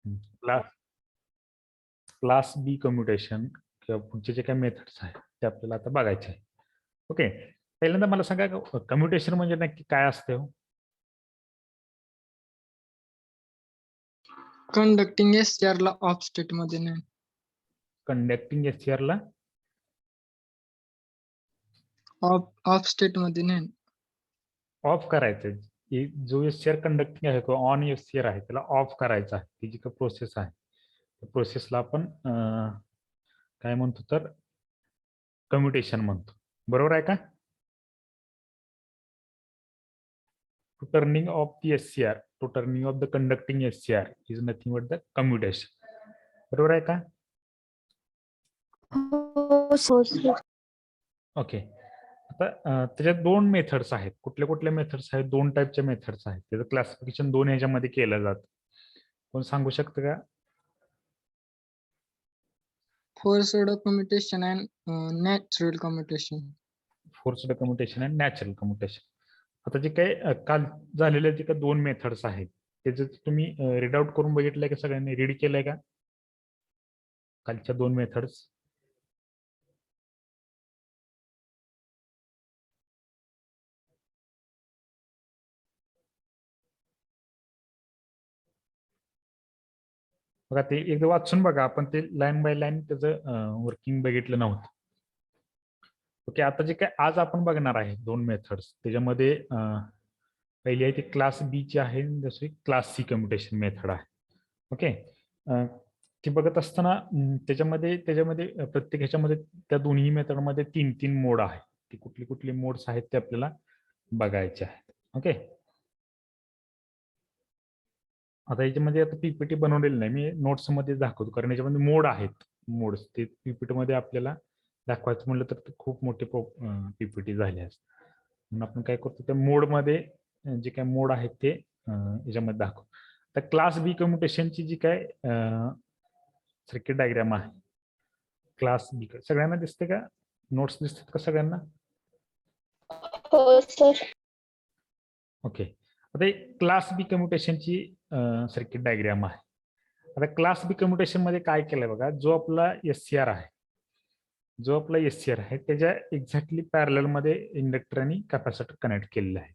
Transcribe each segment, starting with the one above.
Class class B commutation किंवा पुढचे जे काही मेथड्स आहेत ते आपल्याला आता बघायचे आहे. ओके, पहिल्यांदा मला सांगा कम्युटेशन म्हणजे नक्की काय असते हो? कंडक्टिंग एसटीआर ला ऑफ स्टेट मध्ये नाही. कंडक्टिंग एससीआर ला ऑफ स्टेट मध्ये नाही. ऑफ करायचं. जो एससीआर कंडक्टिंग आहे किंवा ऑन एससीआर आहे त्याला ऑफ करायचा आहे. ती जी काही प्रोसेस आहे त्या प्रोसेसला आपण काय म्हणतो तर कम्युटेशन म्हणतो. बरोबर आहे का? To turning off the SCR, to turning off the conducting SCR is nothing but the commutation. बरोबर आहे का? ओके, आता त्याच्यात दोन मेथड्स आहेत. कुठल्या कुठल्या मेथड्स आहेत? दोन टाईपच्या मेथड्स आहेत. त्याचं क्लासिफिकेशन दोन ह्याच्यामध्ये केलं जातं. कोण सांगू शकतं का? Forced commutation and natural commutation. Forced commutation आणि नॅचरल कम्युटेशन. आता जे काही काल झालेले जे काही दोन मेथड्स आहेत त्याचं तुम्ही रीड आउट करून बघितलंय का? सगळ्यांनी रीड केलंय का कालच्या दोन मेथड्स? बघा ते एकदा वाचून बघा. आपण ते लाईन बाय लाईन त्याचं वर्किंग बघितलं नव्हतं. ओके, आता जे काय आज आपण बघणार आहे दोन मेथड्स त्याच्यामध्ये पहिली आहे ती क्लास बी ची आहे, दुसरी क्लास सी कम्युटेशन मेथड आहे. ओके, ती बघत असताना त्याच्यामध्ये प्रत्येक ह्याच्यामध्ये त्या दोन्ही मेथडमध्ये तीन तीन मोड आहेत. ती कुठली कुठली मोड्स आहेत ते आपल्याला बघायचे आहेत. ओके, आता याच्यामध्ये आता पीपीटी बनवलेली नाही, मी नोट्स मध्ये दाखवतो कारण याच्यामध्ये मोड आहेत. मोड्स ते पीपीटी मध्ये आपल्याला दाखवायचं म्हणलं तर खूप मोठे पीपीटी झाले असते. म्हणून आपण काय करतो त्या मोड मध्ये जे काय मोड आहेत ते याच्यामध्ये दाखवतो. तर क्लास बी कम्युटेशनची जी काय सर्किट डायग्राम आहे क्लास बी, सगळ्यांना दिसते का? नोट्स दिसतात का सगळ्यांना? हो सर. ओके, आता क्लास बी कम्युटेशनची सर्किट डायग्राम आहे. आता क्लास बी कम्युटेशन मध्ये काय केलंय बघा, जो आपला एससीआर आहे त्याच्या एक्झॅक्टली पॅरलल मध्ये इंडक्टर आणि कॅपॅसिटर कनेक्ट केलेलं आहे.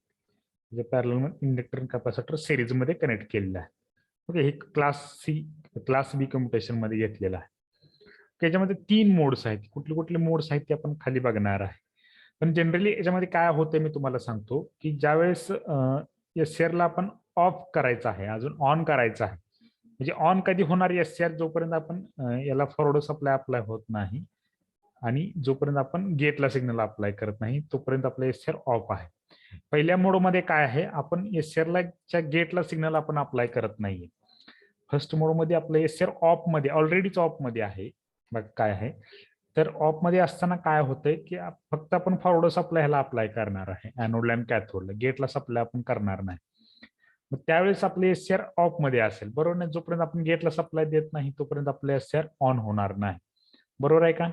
म्हणजे पॅरलल मध्ये इंडक्टर आणि कॅपॅसिटर सिरीज मध्ये कनेक्ट केलेलं आहे. ओके, हे क्लास बी कम्युटेशन मध्ये घेतलेलं आहे. त्याच्यामध्ये तीन मोड्स आहेत. कुठले कुठले मोड्स आहेत ते आपण खाली बघणार आहे. पण जनरली याच्यामध्ये काय होतंय मी तुम्हाला सांगतो की ज्यावेळेस एससीआरला आपण ऑफ करायचं आहे, अजून ऑन करायचं आहे. म्हणजे ऑन कधी होणार एससीआर? जोपर्यंत आपण याला फॉरवर्ड सप्लाय अप्लाय होत नाही आणि जोपर्यंत आपण गेटला सिग्नल अप्लाय करत नाही तोपर्यंत आपला एससीआर ऑफ आहे. पहिल्या मोडमध्ये काय आहे, आपण एससीआरला गेटला सिग्नल आपण अप्लाय करत नाहीये. फर्स्ट मोडमध्ये आपलं एससीआर ऑफ मध्ये ऑलरेडीच ऑफ मध्ये आहे. बघ काय आहे तर ऑफ मध्ये असताना काय होतंय की फक्त आपण फॉरवर्ड सप्लाय ह्याला अप्लाय करणार आहे, एनोडला आणि कॅथोडला. गेटला सप्लाय आपण करणार नाही. मग त्यावेळेस आपले एससीआर ऑफ मध्ये असेल, बरोबर नाही? जोपर्यंत आपण गेटला सप्लाय देत नाही तोपर्यंत आपले एससीआर ऑन होणार नाही. बरोबर आहे का?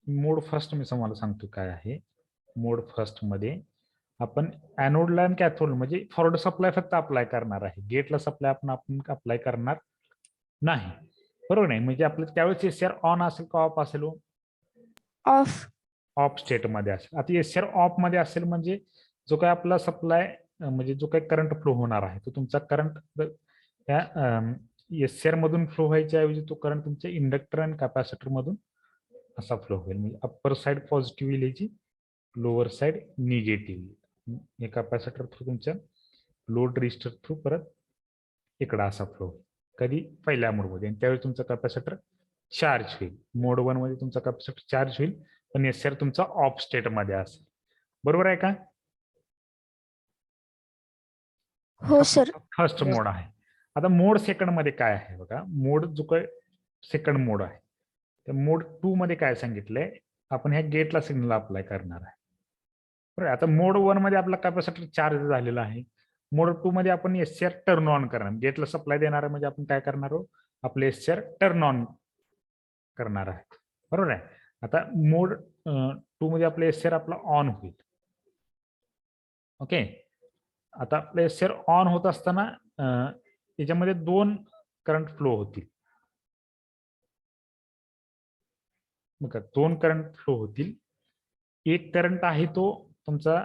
मोड फर्स्ट मी तुम्हाला सांगतो काय आहे. मोड फर्स्ट मध्ये आपण एनोडला आणि कॅथोड म्हणजे फॉरवर्ड सप्लाय फक्त अप्लाय करणार आहे. गेटला सप्लाय आपण अप्लाय करणार नाही. बरोबर नाही? म्हणजे आपलं त्यावेळेस एससीआर ऑन असेल का ऑफ असेल? ऑफ. ऑफ स्टेट मध्ये असेल. आता एससीआर ऑफ मध्ये असेल म्हणजे जो काही आपला सप्लाय म्हणजे जो काही करंट फ्लो होणार आहे तो तुमचा करंट त्या एससीआर मधून फ्लो व्हायच्या ऐवजी तो करंट तुमच्या इंडक्टर आणि कॅपॅसिटर मधून असा फ्लो होईल. म्हणजे अप्पर साइड पॉझिटिव्ह येईल याची, लोअर साइड निगेटिव्ह. हे कॅपॅसिटर थ्रू तुमच्या लोड रेजिस्टर थ्रू परत इकडं असा फ्लो होईल. कधी? पहिल्या मोडमध्ये. आणि त्यावेळी तुमचा कॅपॅसिटर चार्ज होईल. मोड 1 मध्ये तुमचा कॅपॅसिटर चार्ज होईल पण एससीआर तुमचा ऑफ स्टेट मध्ये असेल. बरोबर आहे का? हो सर. फर्स्ट मोड आहे. आता मोड सेकंड मध्ये काय आहे बघा, मोड जो काय सेकंड मोड आहे त्या मोड 2 मध्ये काय सांगितलंय, आपण ह्या गेटला सिग्नल अप्लाय करणार आहे. बरोबर. आता मोड 1 मध्ये आपला कॅपॅसिटर चार्ज झालेला आहे. मोड 2 मध्ये आपण एससीआर टर्न ऑन करणार, गेटला सप्लाय देणार आहे म्हणजे आपण काय करणार आहोत, आपले एससीआर टर्न ऑन करणार आहे. बरोबर आहे. आता मोड 2 मध्ये आपला एससीआर आपला ऑन होईल. ओके, आता आपलं एससीआर ऑन होत असताना याच्यामध्ये 2 करंट फ्लो होतील. बघा 2 करंट फ्लो होतील. एक करंट आहे तो तुमचा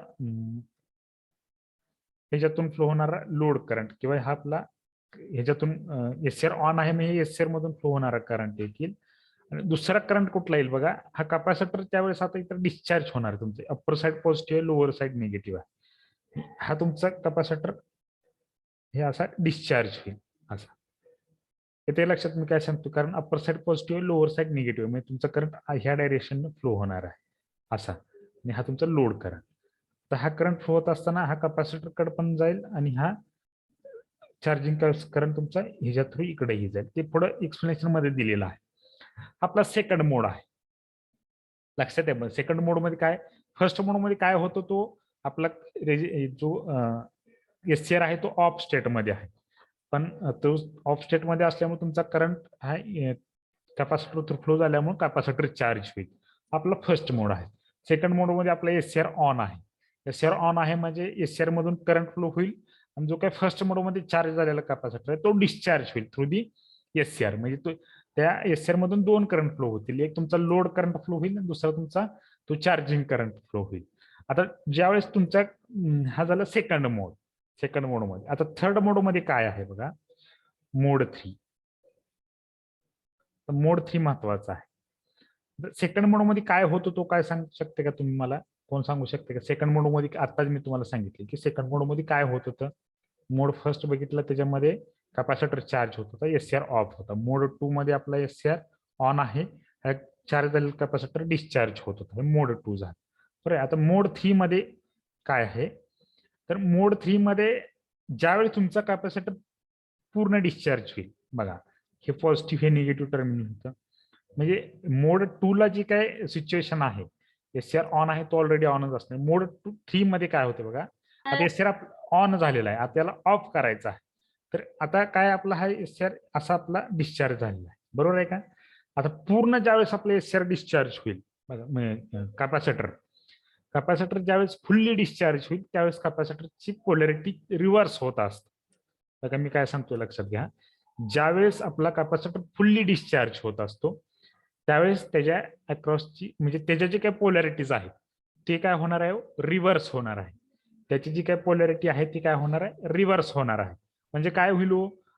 ह्याच्यातून फ्लो होणारा लोड करंट किंवा हा आपला ह्याच्यातून एसआर ऑन आहे म्हणजे एसआर मधून फ्लो होणारा करंट येईल. आणि दुसरा करंट कुठला येईल बघा, हा कॅपॅसिटर त्यावेळेस आता इतर डिस्चार्ज होणार आहे तुमचे. अप्पर साइड पॉझिटिव्ह आहे, लोअर साइड निगेटिव्ह आहे. हा तुमचा कॅपॅसिटर हे असा डिस्चार्ज होईल असा. ते लक्षात मी काय सांगतो, कारण upper side positive lower side negative म्हणजे तुमचा करंट ह्या डायरेक्शन फ्लो होणार आहे असा. आणि हा तुमचा लोड करंट. तर हा करंट फ्लो होत असताना हा कॅपॅसिटर कडे पण जाईल आणि हा चार्जिंग करंट तुमचा ह्याच्या थ्रू इकडेही जाईल. ते पुढे एक्सप्लेनेशन मध्ये दिलेलं आहे. आपला सेकंड मोड आहे. लक्षात आहे. सेकंड मोड मध्ये काय, फर्स्ट मोड मध्ये काय होतो, तो आपला जो एससीआर आहे तो ऑफ स्टेट मध्ये आहे. पण तो ऑफ स्टेट मध्ये असल्यामुळे तुमचा करंट हा कॅपॅसिटर थ्रू फ्लो झाल्यामुळे कॅपॅसिटर चार्ज होईल. आपला फर्स्ट मोड आहे. सेकंड मोड मध्ये आपला एससीआर ऑन आहे. एससीआर ऑन आहे म्हणजे एससीआर मधून करंट फ्लो होईल आणि जो काही फर्स्ट मोड मध्ये चार्ज झालेला कॅपॅसिटर आहे तो डिस्चार्ज होईल थ्रू दी एससीआर. म्हणजे तो त्या एससीआर मधून 2 करंट फ्लो होतील. एक तुमचा लोड करंट फ्लो होईल आणि दुसरा तुमचा तो चार्जिंग करंट फ्लो होईल. आता ज्यावेळेस तुमचा हा झाला सेकंड मोड. सेकंड मोड मध्ये आता थर्ड मोड मध्ये काय आहे बघा, मोड 3. मोड 3 महत्वाचा आहे. सेकंड मोड मध्ये काय होतं तो काय सांगू शकते का तुम्ही मला, कोण सांगू शकते का? सेकंड मोड मध्ये आताच मी तुम्हाला सांगितले की सेकंड मोड मध्ये काय होत होतं. मोड फर्स्ट बघितलं त्याच्यामध्ये कॅपॅसिटर चार्ज होत होता, एससीआर ऑफ होता. मोड 2 मध्ये आपला एससीआर ऑन आहे, चार्ज झालेला कॅपॅसिटर डिस्चार्ज होत होता. मोड 2 झाला. बरं, आता मोड 3 मध्ये काय आहे, तर मोड 3 मध्ये ज्यावेळी तुमचा कॅपॅसिटर पूर्ण डिस्चार्ज होईल बघा, हे पॉझिटिव्ह हे निगेटिव्ह टर्मिनल होतं. म्हणजे मोड 2 ला जी काय सिच्युएशन आहे, एससीआर ऑन आहे तो ऑलरेडी ऑनच असणार. मोड 3 मध्ये काय होते बघा, आता एससीआर ऑन झालेला आहे, आता त्याला ऑफ करायचा आहे. तर आता काय आपला हा एससीआर असा आपला डिस्चार्ज झालेला आहे, बरोबर आहे का? आता पूर्ण ज्यावेळेस आपला एससीआर डिस्चार्ज होईल बघा, कॅपॅसिटर ज्यावेळेस फुल्ली डिस्चार्ज होईल त्यावेळेस कॅपॅसिटरची पोलॅरिटी रिव्हर्स होत असते. बघा मी काय सांगतो लक्षात घ्या, ज्यावेळेस आपला कॅपॅसिटर फुल्ली डिस्चार्ज होत असतो त्यावेळेस त्याच्या अक्रॉसची म्हणजे त्याच्या जे काही पोलॅरिटीज आहेत ते काय होणार आहे, रिव्हर्स होणार आहे. त्याची जी काही पोलॅरिटी आहे ती काय होणार आहे, रिव्हर्स होणार आहे. म्हणजे काय होईल,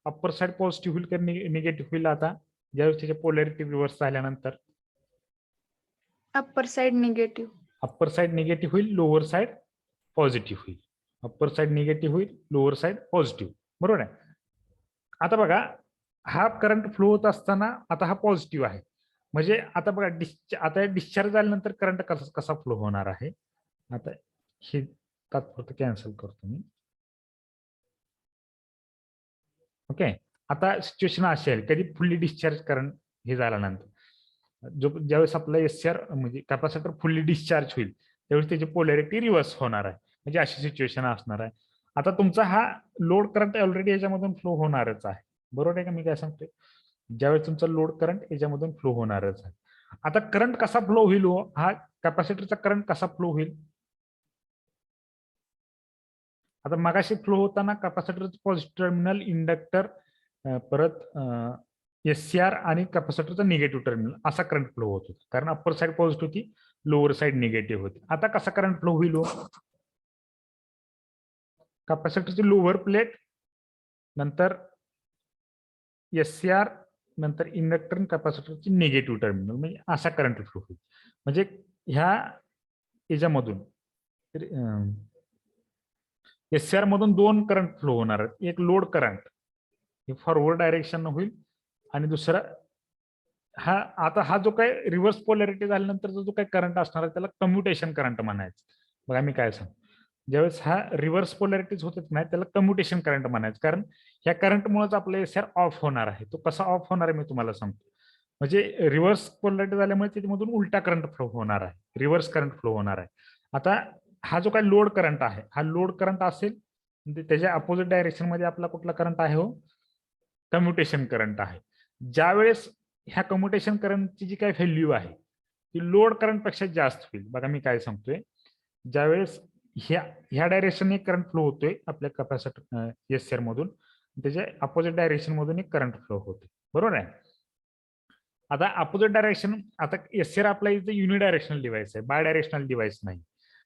अप्पर साइड पॉझिटिव्ह होईल का निगेटिव्ह होईल? आता ज्यावेळेस त्याची पोलॅरिटी रिव्हर्स झाल्यानंतर upper side negative. Upper side negative होईल, लोअर साइड पॉझिटिव्ह होईल. अप्पर साइड निगेटिव्ह होईल, लोअर साइड पॉझिटिव्ह, बरोबर आहे. आता बघा, हा करंट फ्लो होत असताना आता हा पॉझिटिव्ह आहे. म्हणजे आता बघा आता डिस्चार्ज झाल्यानंतर करंट कसा फ्लो होणार आहे. आता हे तात्पुरतं कॅन्सल करतो मी. ओके, आता सिच्युएशन अशी आहे, कधी फुल्ली डिस्चार्ज करंट हे झाल्यानंतर ज्यावेळेस आपला एससीआर म्हणजे कॅपॅसिटर फुल्ली डिस्चार्ज होईल त्यावेळेस त्याची पोलॅरिटी रिव्हर्स होणार आहे. म्हणजे अशी सिच्युएशन असणार आहे. आता तुमचा हा लोड करंट ऑलरेडी याच्यामधून फ्लो होणारच आहे, बरोबर आहे का मी काय सांगतोय? ज्यावेळेस तुमचा लोड करंट याच्यामधून फ्लो होणारच आहे. आता करंट कसा फ्लो होईल, हा कॅपॅसिटरचा करंट कसा फ्लो होईल? आता मगाशी फ्लो होताना कॅपॅसिटरचं पॉझिटिव्ह टर्मिनल, इंडक्टर, परत एससीआर आणि कॅपॅसिटरचा निगेटिव्ह टर्मिनल असा करंट फ्लो होत होता, कारण अप्पर साइड पॉझिटिव्ह होती, लोअर साइड निगेटिव्ह होती. आता कसा करंट फ्लो होईल, कॅपॅसिटरची लोअर प्लेट, नंतर एससीआर, नंतर इंडक्टर कॅपॅसिटरची निगेटिव्ह टर्मिनल, म्हणजे असा करंट फ्लो होईल. म्हणजे ह्या याच्यामधून एससीआर मधून 2 करंट फ्लो होणार आहेत. एक लोड करंट हे फॉरवर्ड डायरेक्शन होईल आणि दुसरा हा आता हा जो काय रिव्हर्स पोलॅरिटी झाल्यानंतरचा जो काही करंट असणार आहे त्याला कम्युटेशन करंट म्हणायचं. बघा मी काय सांगतो, ज्यावेळेस हा रिव्हर्स पोलॅरिटीज होत नाही त्याला कम्युटेशन करंट म्हणायचं, कारण ह्या करंटमुळेच आपला एससीआर ऑफ होणार आहे. तो कसा ऑफ होणार आहे मी तुम्हाला सांगतो. म्हणजे रिव्हर्स पोलॅरिटी झाल्यामुळे त्याच्यामधून उलटा करंट फ्लो होणार आहे, रिव्हर्स करंट फ्लो होणार आहे. आता हा जो काही लोड करंट आहे हा लोड करंट असेल, त्याच्या अपोजिट डायरेक्शन मध्ये आपला कुठला करंट आहे, हो कम्युटेशन करंट आहे. ज्यावेळेस ह्या कम्युटेशन करंटची जी काही व्हॅल्यू आहे ती लोड करंट पेक्षा जास्त होईल. बघा मी काय सांगतोय, ज्यावेळेस ह्या डायरेक्शनने करंट फ्लो होतोय आपल्या कॅपॅसिटर एससीआर मधून त्याच्या अपोजिट डायरेक्शन मधून एक करंट फ्लो होते, बरोबर आहे. आता अपोजिट डायरेक्शन, आता एसआर आपला इथे युनिडायरेक्शनल डिव्हाइस आहे, बाय डायरेक्शनल डिव्हाइस नाही,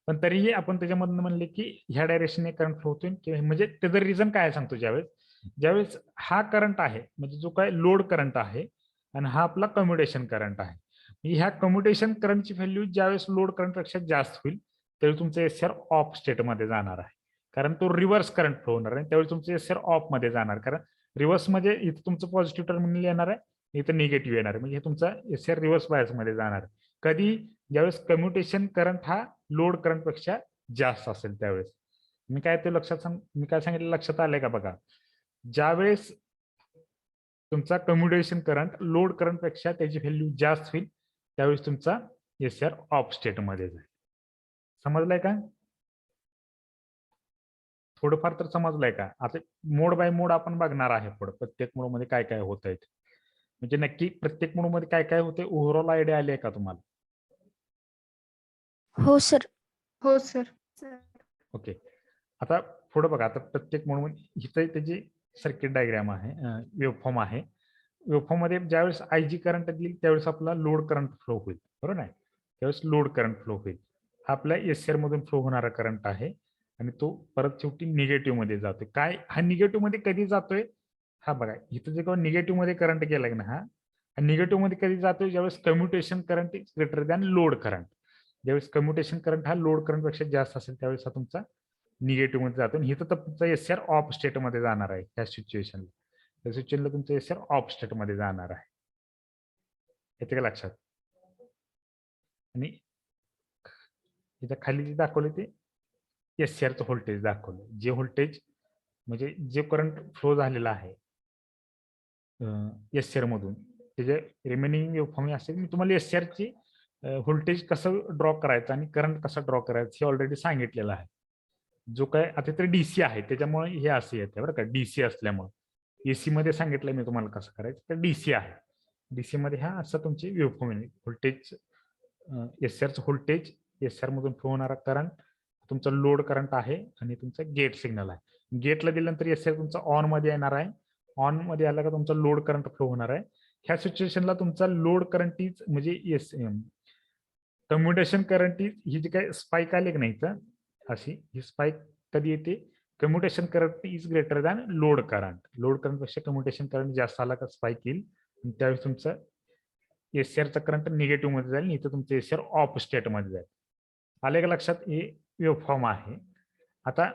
पण तरीही आपण त्याच्यामधून म्हणले की ह्या डायरेक्शनने करंट फ्लो होतोय, म्हणजे त्याचं रिझन काय सांगतो, ज्यावेळेस हा करंट आहे म्हणजे जो काय लोड करंट आहे आणि हा आपला कम्युटेशन करंट आहे, ह्या कम्युटेशन करंटची व्हॅल्यू ज्यावेळेस लोड करंट पेक्षा जास्त होईल त्यावेळी तुमचं एसआर ऑफ स्टेट मध्ये जाणार आहे, कारण तो रिव्हर्स करंट फ्लो होणार आहे, त्यावेळी तुमचं एसआर ऑफ मध्ये जाणार, कारण रिव्हर्स म्हणजे इथं तुमचं पॉझिटिव्ह टर्मिनल येणार आहे, इथं निगेटिव्ह येणार आहे, म्हणजे तुमचा एसआर रिव्हर्स बायस मध्ये जाणार आहे. कधी, ज्यावेळेस कम्युटेशन करंट हा लोड करंट पेक्षा जास्त असेल त्यावेळेस. मी काय ते मी काय सांगितलं लक्षात आलंय का बघा, ज्यावेळेस तुमचा कम्युटेशन करंट लोड करंट पेक्षा त्याची व्हॅल्यू जास्त होईल त्यावेळेस तुमचा एसआर ऑफ स्टेट मध्ये जाईल. समजलंय का? थोडंफार तर समजलंय का? आता मोड बाय मोड आपण बघणार आहे पुढे, प्रत्येक मोड मध्ये काय काय होत आहे, म्हणजे नक्की प्रत्येक मोड मध्ये काय काय होते ओव्हरऑल आयडिया आली आहे का तुम्हाला? हो सर. हो सर. ओके, आता पुढे बघा, आता प्रत्येक मोड मध्ये इथे त्याची सर्किट डायग्राम आहे, वेव्हफॉर्म आहे. वेव्हफॉर्म मध्ये ज्यावेळेस आयजी करंट देईल त्यावेळेस आपला लोड करंट फ्लो होईल, बरोबर आहे, त्यावेळेस लोड करंट फ्लो होईल, हा आपल्या एसआर मधून फ्लो होणारा करंट आहे आणि तो परत शेवटी निगेटिव्ह मध्ये जातोय. काय हा निगेटिव्ह मध्ये कधी जातोय, हा बघा इथं जे काही निगेटिव्ह मध्ये करंट गेलाय ना, हा निगेटिव्ह मध्ये कधी जातोय, ज्यावेळेस commutation current is greater than load current, ज्यावेळेस कम्युटेशन करंट हा लोड करंट पेक्षा जास्त असेल त्यावेळेस हा तुमचा निगेटिव्ह मध्ये जातो आणि इथं तर तुमचा एसआर ऑफ स्टेट मध्ये जाणार आहे. त्या सिच्युएशनला, त्या सिच्युएशनला तुमचं एसआर ऑफ स्टेट मध्ये जाणार आहे, येते का लक्षात? आणि इथं खाली जे दाखवले ते एसआरचं व्होल्टेज दाखवलं, जे व्होल्टेज म्हणजे जे करंट फ्लो झालेला आहे एसआर मधून, त्याचे रिमेनिंग वेव्हफॉर्म असेल. मी तुम्हाला एसआरची व्होल्टेज कसं ड्रॉ करायचं आणि करंट कसं ड्रॉ करायचं हे ऑलरेडी सांगितलेलं आहे. जो काय आता तर डीसी आहे त्याच्यामुळे हे असे येते बरं का, डीसी असल्यामुळे. एसी मध्ये सांगितलंय मी तुम्हाला कसं करायचं, तर डीसी आहे, डीसी मध्ये हा असं तुमची वेव्हफॉर्म आहे. व्होल्टेज एसआरचं व्होल्टेज, एसआर मधून फ्लो होणारा करंट, तुमचा लोड करंट आहे आणि तुमचा गेट सिग्नल आहे. गेटला दिल्यानंतर एसआर तुमचा ऑन मध्ये येणार आहे, ऑन मध्ये आला का तुमचा लोड करंट फ्लो होणार आहे. ह्या सिच्युएशनला तुमचा लोड करंट इज म्हणजे कम्युटेशन करंट इज, ही जी काय स्पाइक आली की नाही तर अशी, ही स्पाइक कधी येते, commutation current is greater than load current, load current पेक्षा कम्युटेशन करंट जास्त आला का स्पाइक येईल आणि त्यावेळेस तुमचं एसआरचा करंट निगेटिव्ह मध्ये जाईल, इथं तुमचं एसआर ऑफ स्टेट मध्ये जाईल. आले का लक्षात? हे वेव्हफॉर्म आहे. आता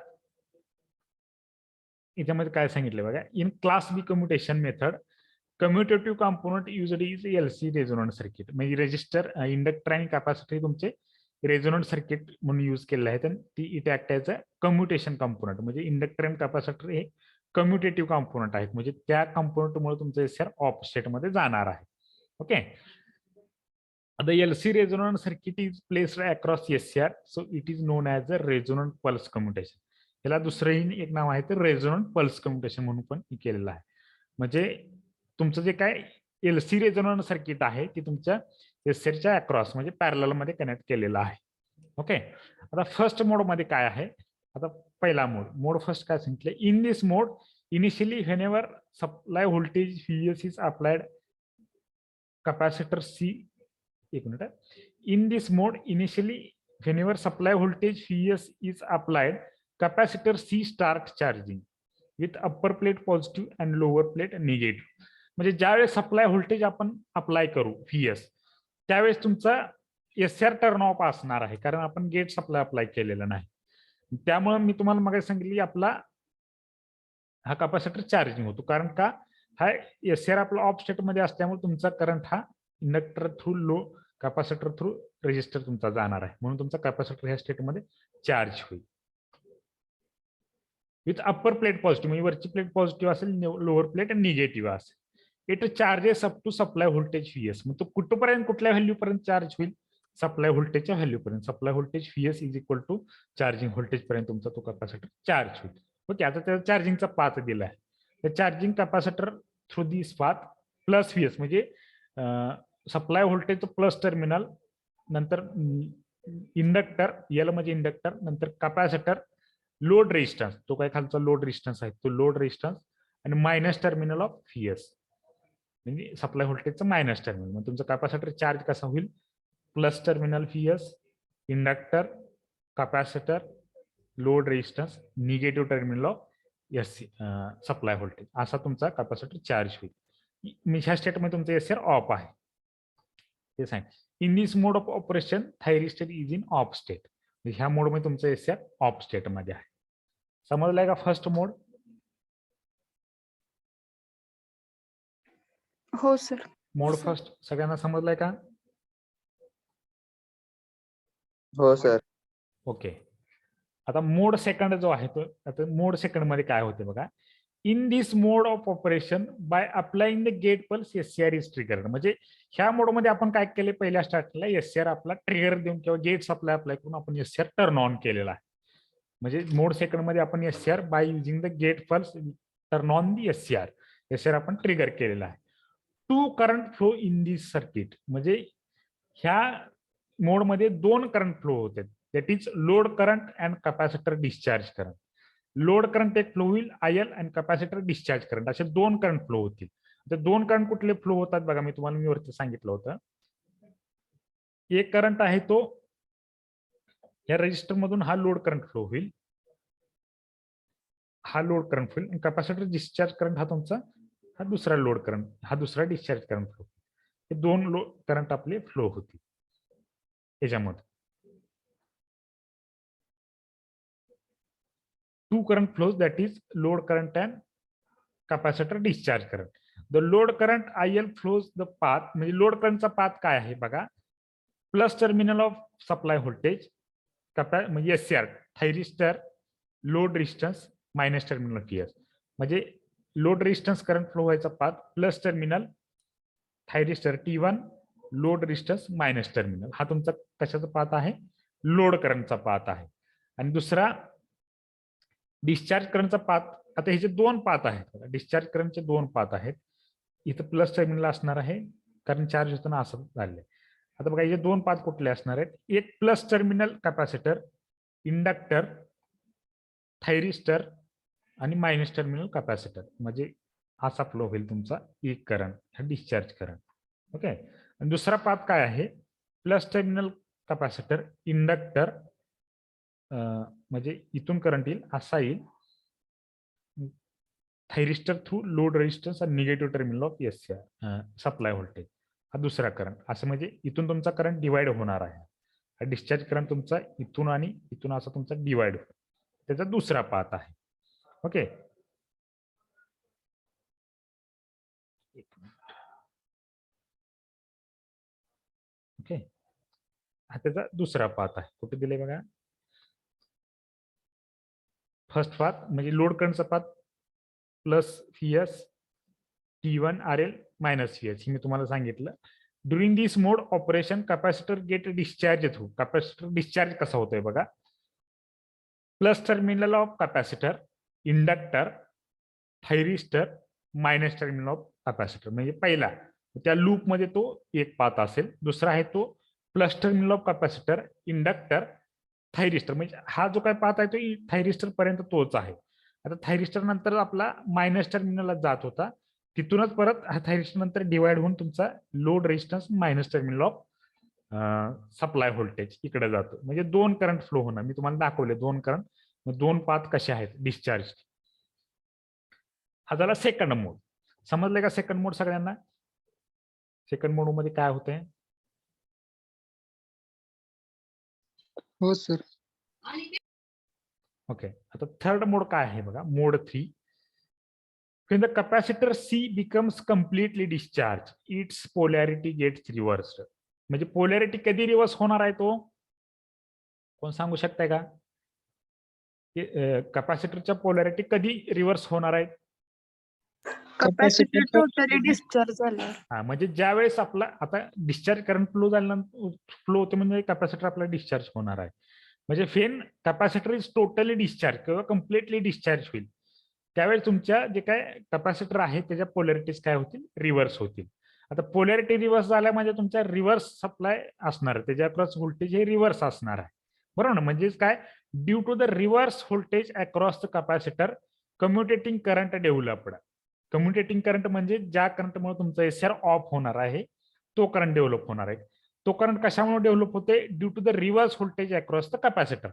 याच्यामध्ये काय सांगितलं बघा, in class B commutation method commutative component used is LC resonant circuit, म्हणजे रेजिस्टर, इंडक्टर आणि कॅपॅसिटर तुमचे रेझोनंट सर्किट म्हणून यूज केलेलं आहे, तर ती it act as a commutation component, म्हणजे इंडक्टर आणि कॅपॅसिटर हे कम्युटेटिव्ह कॉम्पोनंट आहेत, म्हणजे त्या कॉम्पोनंटमुळे तुमचं एसआर ऑफ स्टेट मध्ये जाणार आहे. Okay, the LC resonant circuit is placed across SCR, so it is known as a resonant pulse commutation. याला दुसरंही एक नाव आहे तर रेझोनंट पल्स कम्युटेशन म्हणून पण केलेलं आहे. म्हणजे तुमचं जे काय एलसी रेझोनंट सर्किट आहे ते तुमच्या एसआरच्या अक्रॉस म्हणजे पॅरलल मध्ये कनेक्ट केलेलं आहे. ओके, आता फर्स्ट मोड मध्ये काय आहे, आता पहिला मोड फर्स्ट काय सांगितलं, in this mode initially whenever supply voltage VS is applied capacitor C, एक minute, in this mode initially whenever supply voltage VS is applied capacitor C start charging with upper plate positive and lower plate negative. म्हणजे ज्यावेळेस supply voltage आपण apply करू VS त्यावेळेस तुमचा SR turn off असणार आहे, कारण आपण गेट सप्लाय अप्लाय केलेला नाही. त्यामुळे मी तुम्हाला मग सांगितली आपला हा कॅपॅसिटर चार्जिंग होतो, कारण का हा एसआर आपला ऑफ स्टेट मध्ये असल्यामुळे तुमचा करंट हा इंडक्टर थ्रू लो कॅपॅसिटर थ्रू रेजिस्टर तुमचा जाणार आहे, म्हणून तुमचा कॅपॅसिटर ह्या स्टेट मध्ये चार्ज होईल. विथ अप्पर प्लेट पॉझिटिव्ह, म्हणजे वरची प्लेट पॉझिटिव्ह असेल, लोअर प्लेट निगेटिव्ह असेल. It charges up to supply voltage VS, मग तो कुठपर्यंत कुठल्या व्हॅल्यू पर्यंत चार्ज होईल, सप्लाय व्होल्टेजच्या व्हॅल्यू पर्यंत. Supply voltage VS is equal to charging voltage पर्यंत तुमचा तो कॅपॅसिटर चार्ज होईल. ओके, आता त्याचा चार्जिंगचा पाथ दिला आहे, तर चार्जिंग कॅपॅसिटर थ्रू दिस पाथ प्लस VS, म्हणजे सप्लाय व्होल्टेजचं प्लस टर्मिनल, नंतर इंडक्टर एल म्हणजे इंडक्टर, नंतर कॅपॅसिटर, लोड रेजिस्टन्स, तो काय खालचा लोड रेजिस्टन्स आहे तो लोड रेजिस्टन्स, आणि मायनस टर्मिनल ऑफ व्हीएस म्हणजे सप्लाय व्होल्टेजचं मायनस टर्मिनल. मग तुमचं कॅपॅसिटर चार्ज कसा होईल? Plus terminal VS, inductor, capacitor, load resistance, negative terminal of SC supply voltage, असा तुमचा कॅपॅसिटर चार्ज होईल. मी ह्या स्टेटमध्ये तुमचं एससीआर ऑफ आहे ते सांग. In this mode of operation thyristor is in of state. ह्या मोडमध्ये तुमचं एससीआर ऑफ स्टेट मध्ये आहे. समजलाय का फर्स्ट मोड? हो सर. मोड फर्स्ट सगळ्यांना समजलाय का? हो सर. ओके. आता मोड सेकंड जो आहे तो, आता मोड सेकंड मध्ये काय होते बघा. In this mode of operation by applying the gate pulse SCR is triggered. म्हणजे ह्या मोडमध्ये आपण काय केले, पहिल्या स्टार्टला एससीआर आपला ट्रिगर देऊन किंवा गेट सप्लाय अप्लाय करून आपण एससीआर टर्न ऑन केलेला आहे. म्हणजे मोड सेकंड मध्ये आपण SCR by using the gate pulse turn on the SCR आपण ट्रिगर केलेला आहे. To current flow in this circuit. म्हणजे ह्या मोडमध्ये दोन करंट फ्लो होते. That is load current and capacitor discharge current. Load current एक फ्लो होईल आयएल आणि कॅपॅसिटर डिस्चार्ज करंट, असे दोन करंट फ्लो होतील. ते दोन करंट कुठले फ्लो होतात बघा, मी तुम्हाला वरती सांगितलं होतं. एक करंट आहे तो या रजिस्टर मधून हा लोड करंट फ्लो होईल, हा लोड करंट होईल. कॅपॅसिटर डिस्चार्ज करंट हा तुमचा हा दुसरा लोड करंट, हा दुसरा डिस्चार्ज करंट फ्लो. हे दोन लोड करंट आपले फ्लो होतील याच्यामध्ये. Two current flows, that is load current and capacitor discharge current. The load current IL flows the path, म्हणजे लोड करंटचा पाथ काय आहे बघा. Plus terminal of supply voltage म्हणजे SCR, thyristor, load resistance, minus terminal of VS. म्हणजे load resistance current flow व्हायचा path plus terminal thyristor T1, load resistance minus terminal. हा तुमचा कशाचा पाथ आहे? लोड करंटचा पाथ आहे. आणि दुसरा डिस्चार्ज करंटचा पाथ. आता ह्याचे दोन पाथ आहेत, डिस्चार्ज करंटचे दोन पाथ आहेत. इथं प्लस टर्मिनल असणार आहे कारण चार्ज होताना असं झालंय. आता बघा हे दोन पाथ कुठले असणार आहेत? एक plus terminal capacitor, inductor, thyristor आणि मायनस टर्मिनल कॅपॅसिटर. म्हणजे असा फ्लो होईल तुमचा एक करंट, हा डिस्चार्ज करंट. ओके. आणि दुसरा पाथ काय आहे? प्लस टर्मिनल कॅपॅसिटर, इंडक्टर, म्हणजे इथून करंट येईल असा येईल, थायरिस्टर थ्रू लोड रेजिस्टन्स आणि negative terminal of SCR supply voltage, हा दुसरा करंट. असं म्हणजे इथून तुमचा करंट डिवाइड होणार आहे. हा डिस्चार्ज करंट तुमचा इथून आणि इथून असा तुमचा डिवाइड होईल, त्याचा दुसरा पाथ आहे. ओके. ओके, हा त्याचा दुसरा पाथ आहे. कुठे दिले बघा. फर्स्ट पाथ म्हणजे लोड करंटचा path plus VS T1 RL minus VS, हे मी तुम्हाला सांगितलं. During this mode operation capacitor get discharge through. Capacitor discharge कसा होतोय बघा. Plus terminal of capacitor, inductor, thyristor, minus terminal of capacitor. म्हणजे पहिला त्या लूप मध्ये तो एक पाथ असेल. दुसरा आहे तो plus terminal of capacitor, inductor, thyristor. म्हणजे हा जो काय पाथ आहे तो थायरिस्टर पर्यंत तोच आहे. आता थायरिस्टर नंतर आपला मायनस टर्मिनलला जात होता, तिथूनच परत हा थायरिस्टर नंतर डिवाइड होऊन तुमचा load resistance minus terminal of supply voltage इकडे जातो. म्हणजे दोन करंट फ्लो होणार. मी तुम्हाला दाखवले दोन करंट, दोन पाथ कसे आहेत डिस्चार्ज. हा झाला सेकंड मोड. समजले का सेकंड मोड सगळ्यांना? सेकंड मोड मध्ये काय होतंय? हो सर. ओके. आता थर्ड मोड काय आहे बघा, मोड 3. When the capacitor C becomes completely discharged, its polarity gets reversed. म्हणजे पोलॅरिटी कधी रिव्हर्स होणार आहे तो कोण सांगू शकताय का? कॅपॅसिटरच्या पोलॅरिटी कधी रिव्हर्स होणार आहे? कॅपॅसिटर टोटली डिस्चार्ज झालं. हा, म्हणजे ज्या वेळेस आपला आता डिस्चार्ज करंट फ्लो झाल्यानंतर फ्लो होते म्हणजे कॅपॅसिटर आपला डिस्चार्ज होणार आहे. म्हणजे फेन कॅपॅसिटर इज टोटली डिस्चार्ज किंवा कम्प्लिटली डिस्चार्ज होईल त्यावेळेस तुमच्या जे काय कॅपॅसिटर आहे त्याच्या पोलॅरिटीज काय होतील? रिव्हर्स होतील. आता पोलॅरिटी रिव्हर्स झाल्या म्हणजे तुमच्या रिव्हर्स सप्लाय असणार, त्याच्या अक्रॉस व्होल्टेज हे रिव्हर्स असणार आहे. बरोबर ना? म्हणजेच काय, due to the reverse voltage across the capacitor commutating current developed. Commutating current म्हणजे ज्या करंटमुळे तुमचा एसआर ऑफ होणार आहे तो करंट डेव्हलप होणार आहे. तो करंट कशामुळे डेव्हलप होते? Due to the reverse voltage across the capacitor.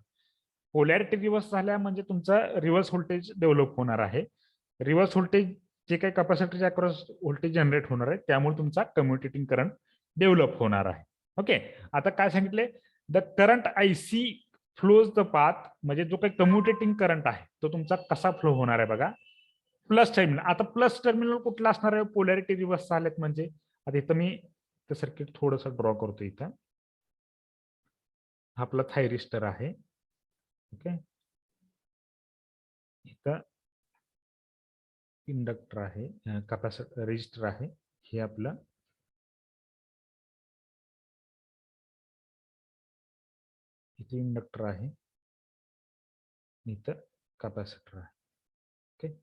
Polarity reverse झाल्या म्हणजे तुमचा रिव्हर्स व्होल्टेज डेव्हलप होणार आहे. रिव्हर्स व्होल्टेज जे काही कॅपॅसिटरच्या अक्रॉस व्होल्टेज जनरेट होणार आहे त्यामुळे तुमचा कम्युटेटिंग करंट डेव्हलप होणार आहे. ओके, आता काय सांगितले? The current I C flows the path, म्हणजे जो काही कम्युटेटिंग करंट आहे तो तुमचा कसा फ्लो होणार आहे बघा, प्लस टर्मिनल. आता प्लस टर्मिनल कुठला असणार आहे? पोलॅरिटी रिव्हर्स झालेत म्हणजे. आता इथं मी ते सर्किट थोडंसं ड्रॉ करतो. इथं आपला थायरिस्टर आहे. ओके, इथं इंडक्टर आहे, कॅपॅसिटर रेजिस्टर आहे. हे आपलं इथे इंडक्टर आहे, इथं कॅपॅसिटर आहे. ओके,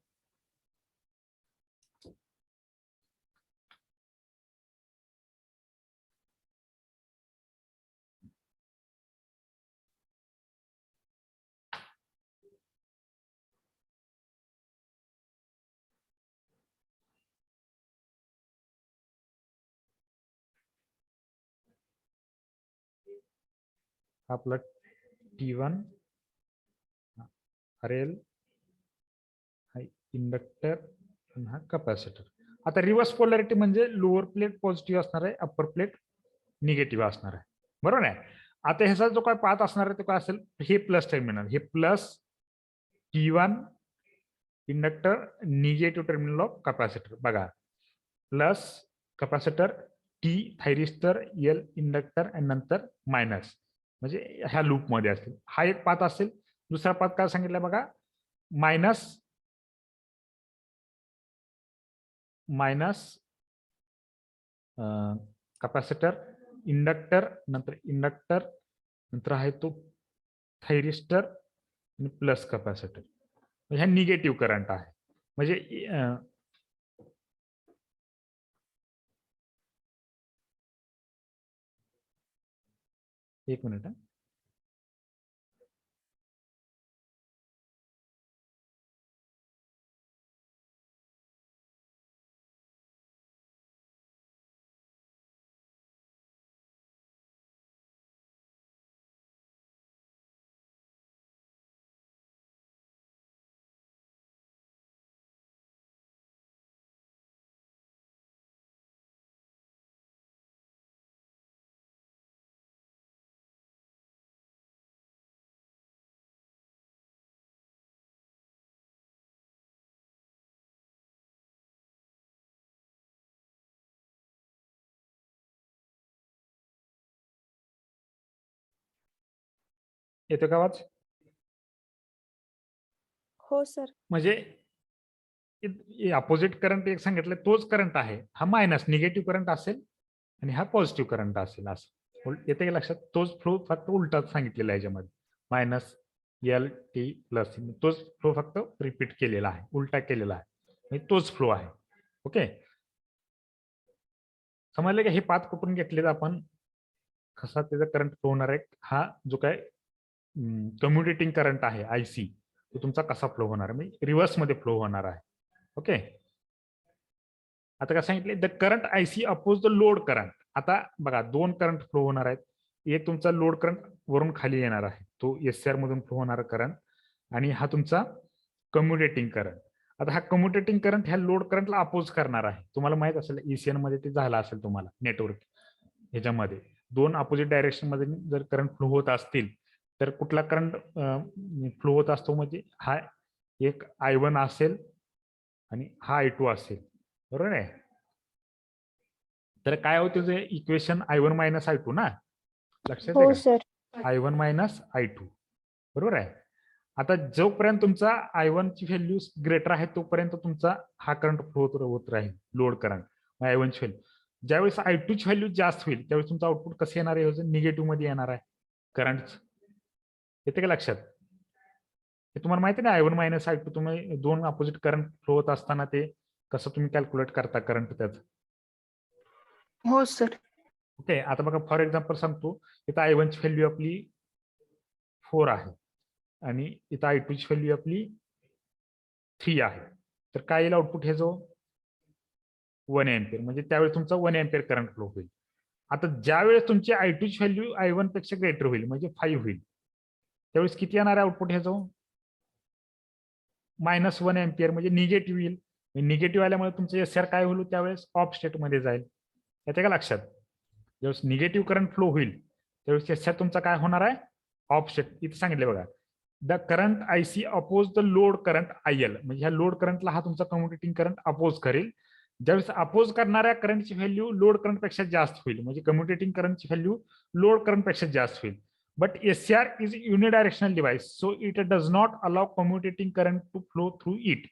आपला T1 RL हा इंडक्टर आणि हा कॅपॅसिटर. आता रिव्हर्स पोलॅरिटी म्हणजे लोअर प्लेट पॉझिटिव्ह असणार आहे, अप्पर प्लेट निगेटिव्ह असणार आहे. बरोबर आहे. आता ह्याचा जो काय पाथ असणार आहे तो काय असेल? हे प्लस टर्मिनल, हे plus T1 inductor, negative terminal of capacitor. बघा, plus capacitor, T thyristor, L inductor आणि नंतर मायनस, म्हणजे ह्या लूप मध्ये असेल. हा एक पाथ असेल. दुसरा पाथ काय सांगितलं बघा, मायनस कॅपॅसिटर, इंडक्टर, नंतर आहे तो थायरिस्टर आणि प्लस कॅपॅसिटर. ह्या निगेटिव्ह करंट आहे. म्हणजे एक मिनिट. येतो का आवाज? हो सर. म्हणजे अपोजिट करंट एक सांगितलं तोच करंट आहे, हा मायनस निगेटिव्ह करंट असेल आणि हा पॉझिटिव्ह करंट असेल. असं येते का लक्षात? तोच फ्लो फक्त उलटाच सांगितलेला आहे याच्यामध्ये. मायनस एल टी प्लस, तोच फ्लो फक्त रिपीट केलेला आहे, उलटा केलेला आहे, म्हणजे तोच फ्लो आहे. ओके, समजलं का? हे पाथ कुठून घेतलेलं आपण, कसा त्याचा करंट फ्लो होणार आहे, हा जो काय कम्युटेटिंग करंट आहे आयसी तो तुमचा कसा फ्लो होणार आहे, म्हणजे रिव्हर्स मध्ये फ्लो होणार आहे. ओके, आता काय सांगितले? The current IC oppose the load current. आता बघा, दोन करंट फ्लो होणार आहेत. एक तुमचा लोड करंट वरून खाली येणार आहे, तो एसआर मधून फ्लो होणारा करंट, आणि हा तुमचा कम्युटेटिंग करंट. आता हा कम्युटेटिंग करंट ह्या लोड करंटला अपोज करणार आहे. तुम्हाला माहित असेल ईसीएन मध्ये ते झालं असेल तुम्हाला नेटवर्क ह्याच्यामध्ये. दोन अपोजिट डायरेक्शन मध्ये जर करंट फ्लो होत असतील तर कुठला करंट फ्लो होत असतो? म्हणजे हा एक I1 असेल आणि हा I2 असेल. बरोबर आहे. तर काय होते जे इक्वेशन I1 मायनस I2 ना, लक्षात आहे हो का? सर. I1 minus I2. बरोबर आहे. आता जोपर्यंत तुमचा I1 ची व्हॅल्यू ग्रेटर आहे तोपर्यंत तुमचा हा करंट फ्लो होत राहील, लोड करंट. I1 ची व्हॅल्यू ज्यावेळेस I2 ची व्हॅल्यू जास्त होईल त्यावेळेस तुमचा आउटपुट कसं येणार आहे? निगेटिव्ह मध्ये येणार आहे करंट. येते का लक्षात? हे तुम्हाला माहिती आहे ना, I1 मायनस I2 तुम्ही दोन अपोजिट करंट फ्लो होत असताना ते कसं तुम्ही कॅल्क्युलेट करता करंट त्याचं. हो सर. ओके, आता बघा फॉर एक्झाम्पल सांगतो, इथं I1 ची व्हॅल्यू आपली 4 आहे आणि इथं I2 ची व्हॅल्यू आपली 3 आहे. तर काय येईल आउटपुट हे जो 1 एम्पियर, म्हणजे त्यावेळेस तुमचा 1 एम्पियर करंट फ्लो होईल. आता ज्या वेळेस तुमची I2 ची व्हॅल्यू I1 पेक्षा ग्रेटर होईल म्हणजे 5 होईल, त्यावेळेस किती येणार आहे आउटपुट ह्याचं? -1 एम्पियर, म्हणजे निगेटिव्ह येईल. निगेटिव्ह आल्यामुळे तुमचं SR काय होईल त्यावेळेस? ऑफ स्टेट मध्ये जाईल. येते का लक्षात? ज्यावेळेस निगेटिव्ह करंट फ्लो होईल त्यावेळेस SR तुमचा काय होणार आहे? Off state. इथे सांगितले बघा, the current IC oppose the load current IL, म्हणजे ह्या लोड करंटला हा तुमचा कम्युटेटिंग करंट अपोज करेल. ज्यावेळेस अपोज करणाऱ्या करंटची व्हॅल्यू लोड करंट पेक्षा जास्त होईल, म्हणजे कम्युटेटिंग करंटची व्हॅल्यू लोड करंट पेक्षा जास्त होईल. But SCR is a unidirectional device, so it does not allow commutating current to flow through it.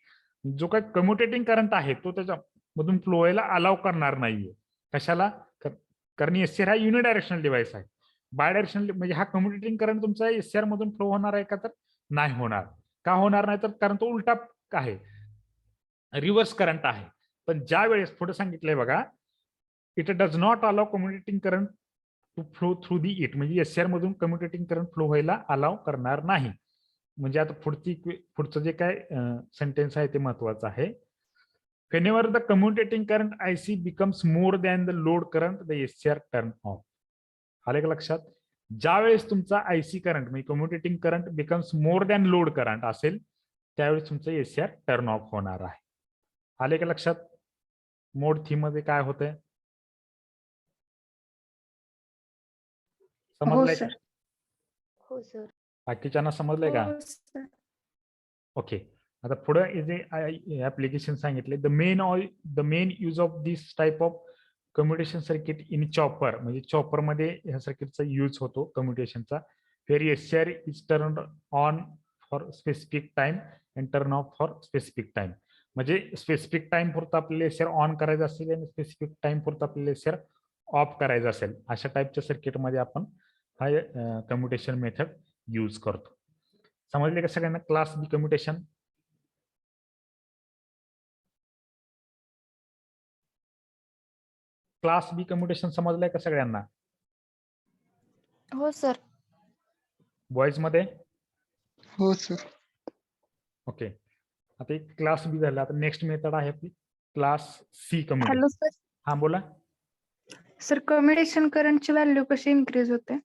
जो काही कम्युटेटिंग करंट आहे तो त्याच्यामधून फ्लो व्हायला अलाव करणार नाहीये. कशाला? कारण SCR हा युनिडायरेक्शनल डिव्हाइस आहे. बायडायरेक्शनल म्हणजे हा कम्युटेटिंग करंट तुमचा SCR मधून फ्लो होणार आहे का? तर नाही होणार. का होणार नाही? तर कारण तो उलटा आहे, रिव्हर्स करंट आहे. पण ज्या वेळेस पुढे सांगितलंय बघा, it does not allow commutating current to flow through the it, म्हणजे SCR मधून कम्युटेटिंग करंट फ्लो व्हायला अलाव करणार नाही. म्हणजे आता पुढचं जे काय सेंटेन्स आहे ते महत्वाचं आहे. Whenever the commutating current IC becomes more than the load current, the SCR turn off. आले का लक्षात? ज्या वेळेस तुमचा IC करंट म्हणजे commutating current becomes more than load current असेल त्यावेळेस तुमचं SCR टर्न ऑफ होणार आहे. आले का लक्षात? मोड थीम मध्ये काय होतंय? हो समजलंय का? सर. हो सर. बाकीच्यांना समजलंय का? हो सर. ओके. आता पुढे जे ऍप्लिकेशन सांगितले, the main use of this type of commutation circuit in chopper, म्हणजे चॉपर मध्ये ह्या सर्किटचा यूज होतो कम्युटेशनचा. Where SCR is turn on for specific time and turn off for specific time, म्हणजे स्पेसिफिक टाइम पुरतं आपल्याला SCR ऑन करायचं असेल आणि स्पेसिफिक टाइम पुरतं आपल्याला SCR ऑफ करायचं असेल, अशा टाईपच्या सर्किटमध्ये आपण हा कम्युटेशन मेथड यूज करतो. समजले का सगळ्यांना? Class B commutation. Class B commutation समजलंय का सगळ्यांना? हो सर. बॉईज मध्ये? हो सर. ओके. आता एक क्लास बी झाला. आता नेक्स्ट मेथड आहे आपली class C commutation. Hello sir. हा बोला. सर, कम्युटेशन करंटची व्हॅल्यू कशी इन्क्रीज होते?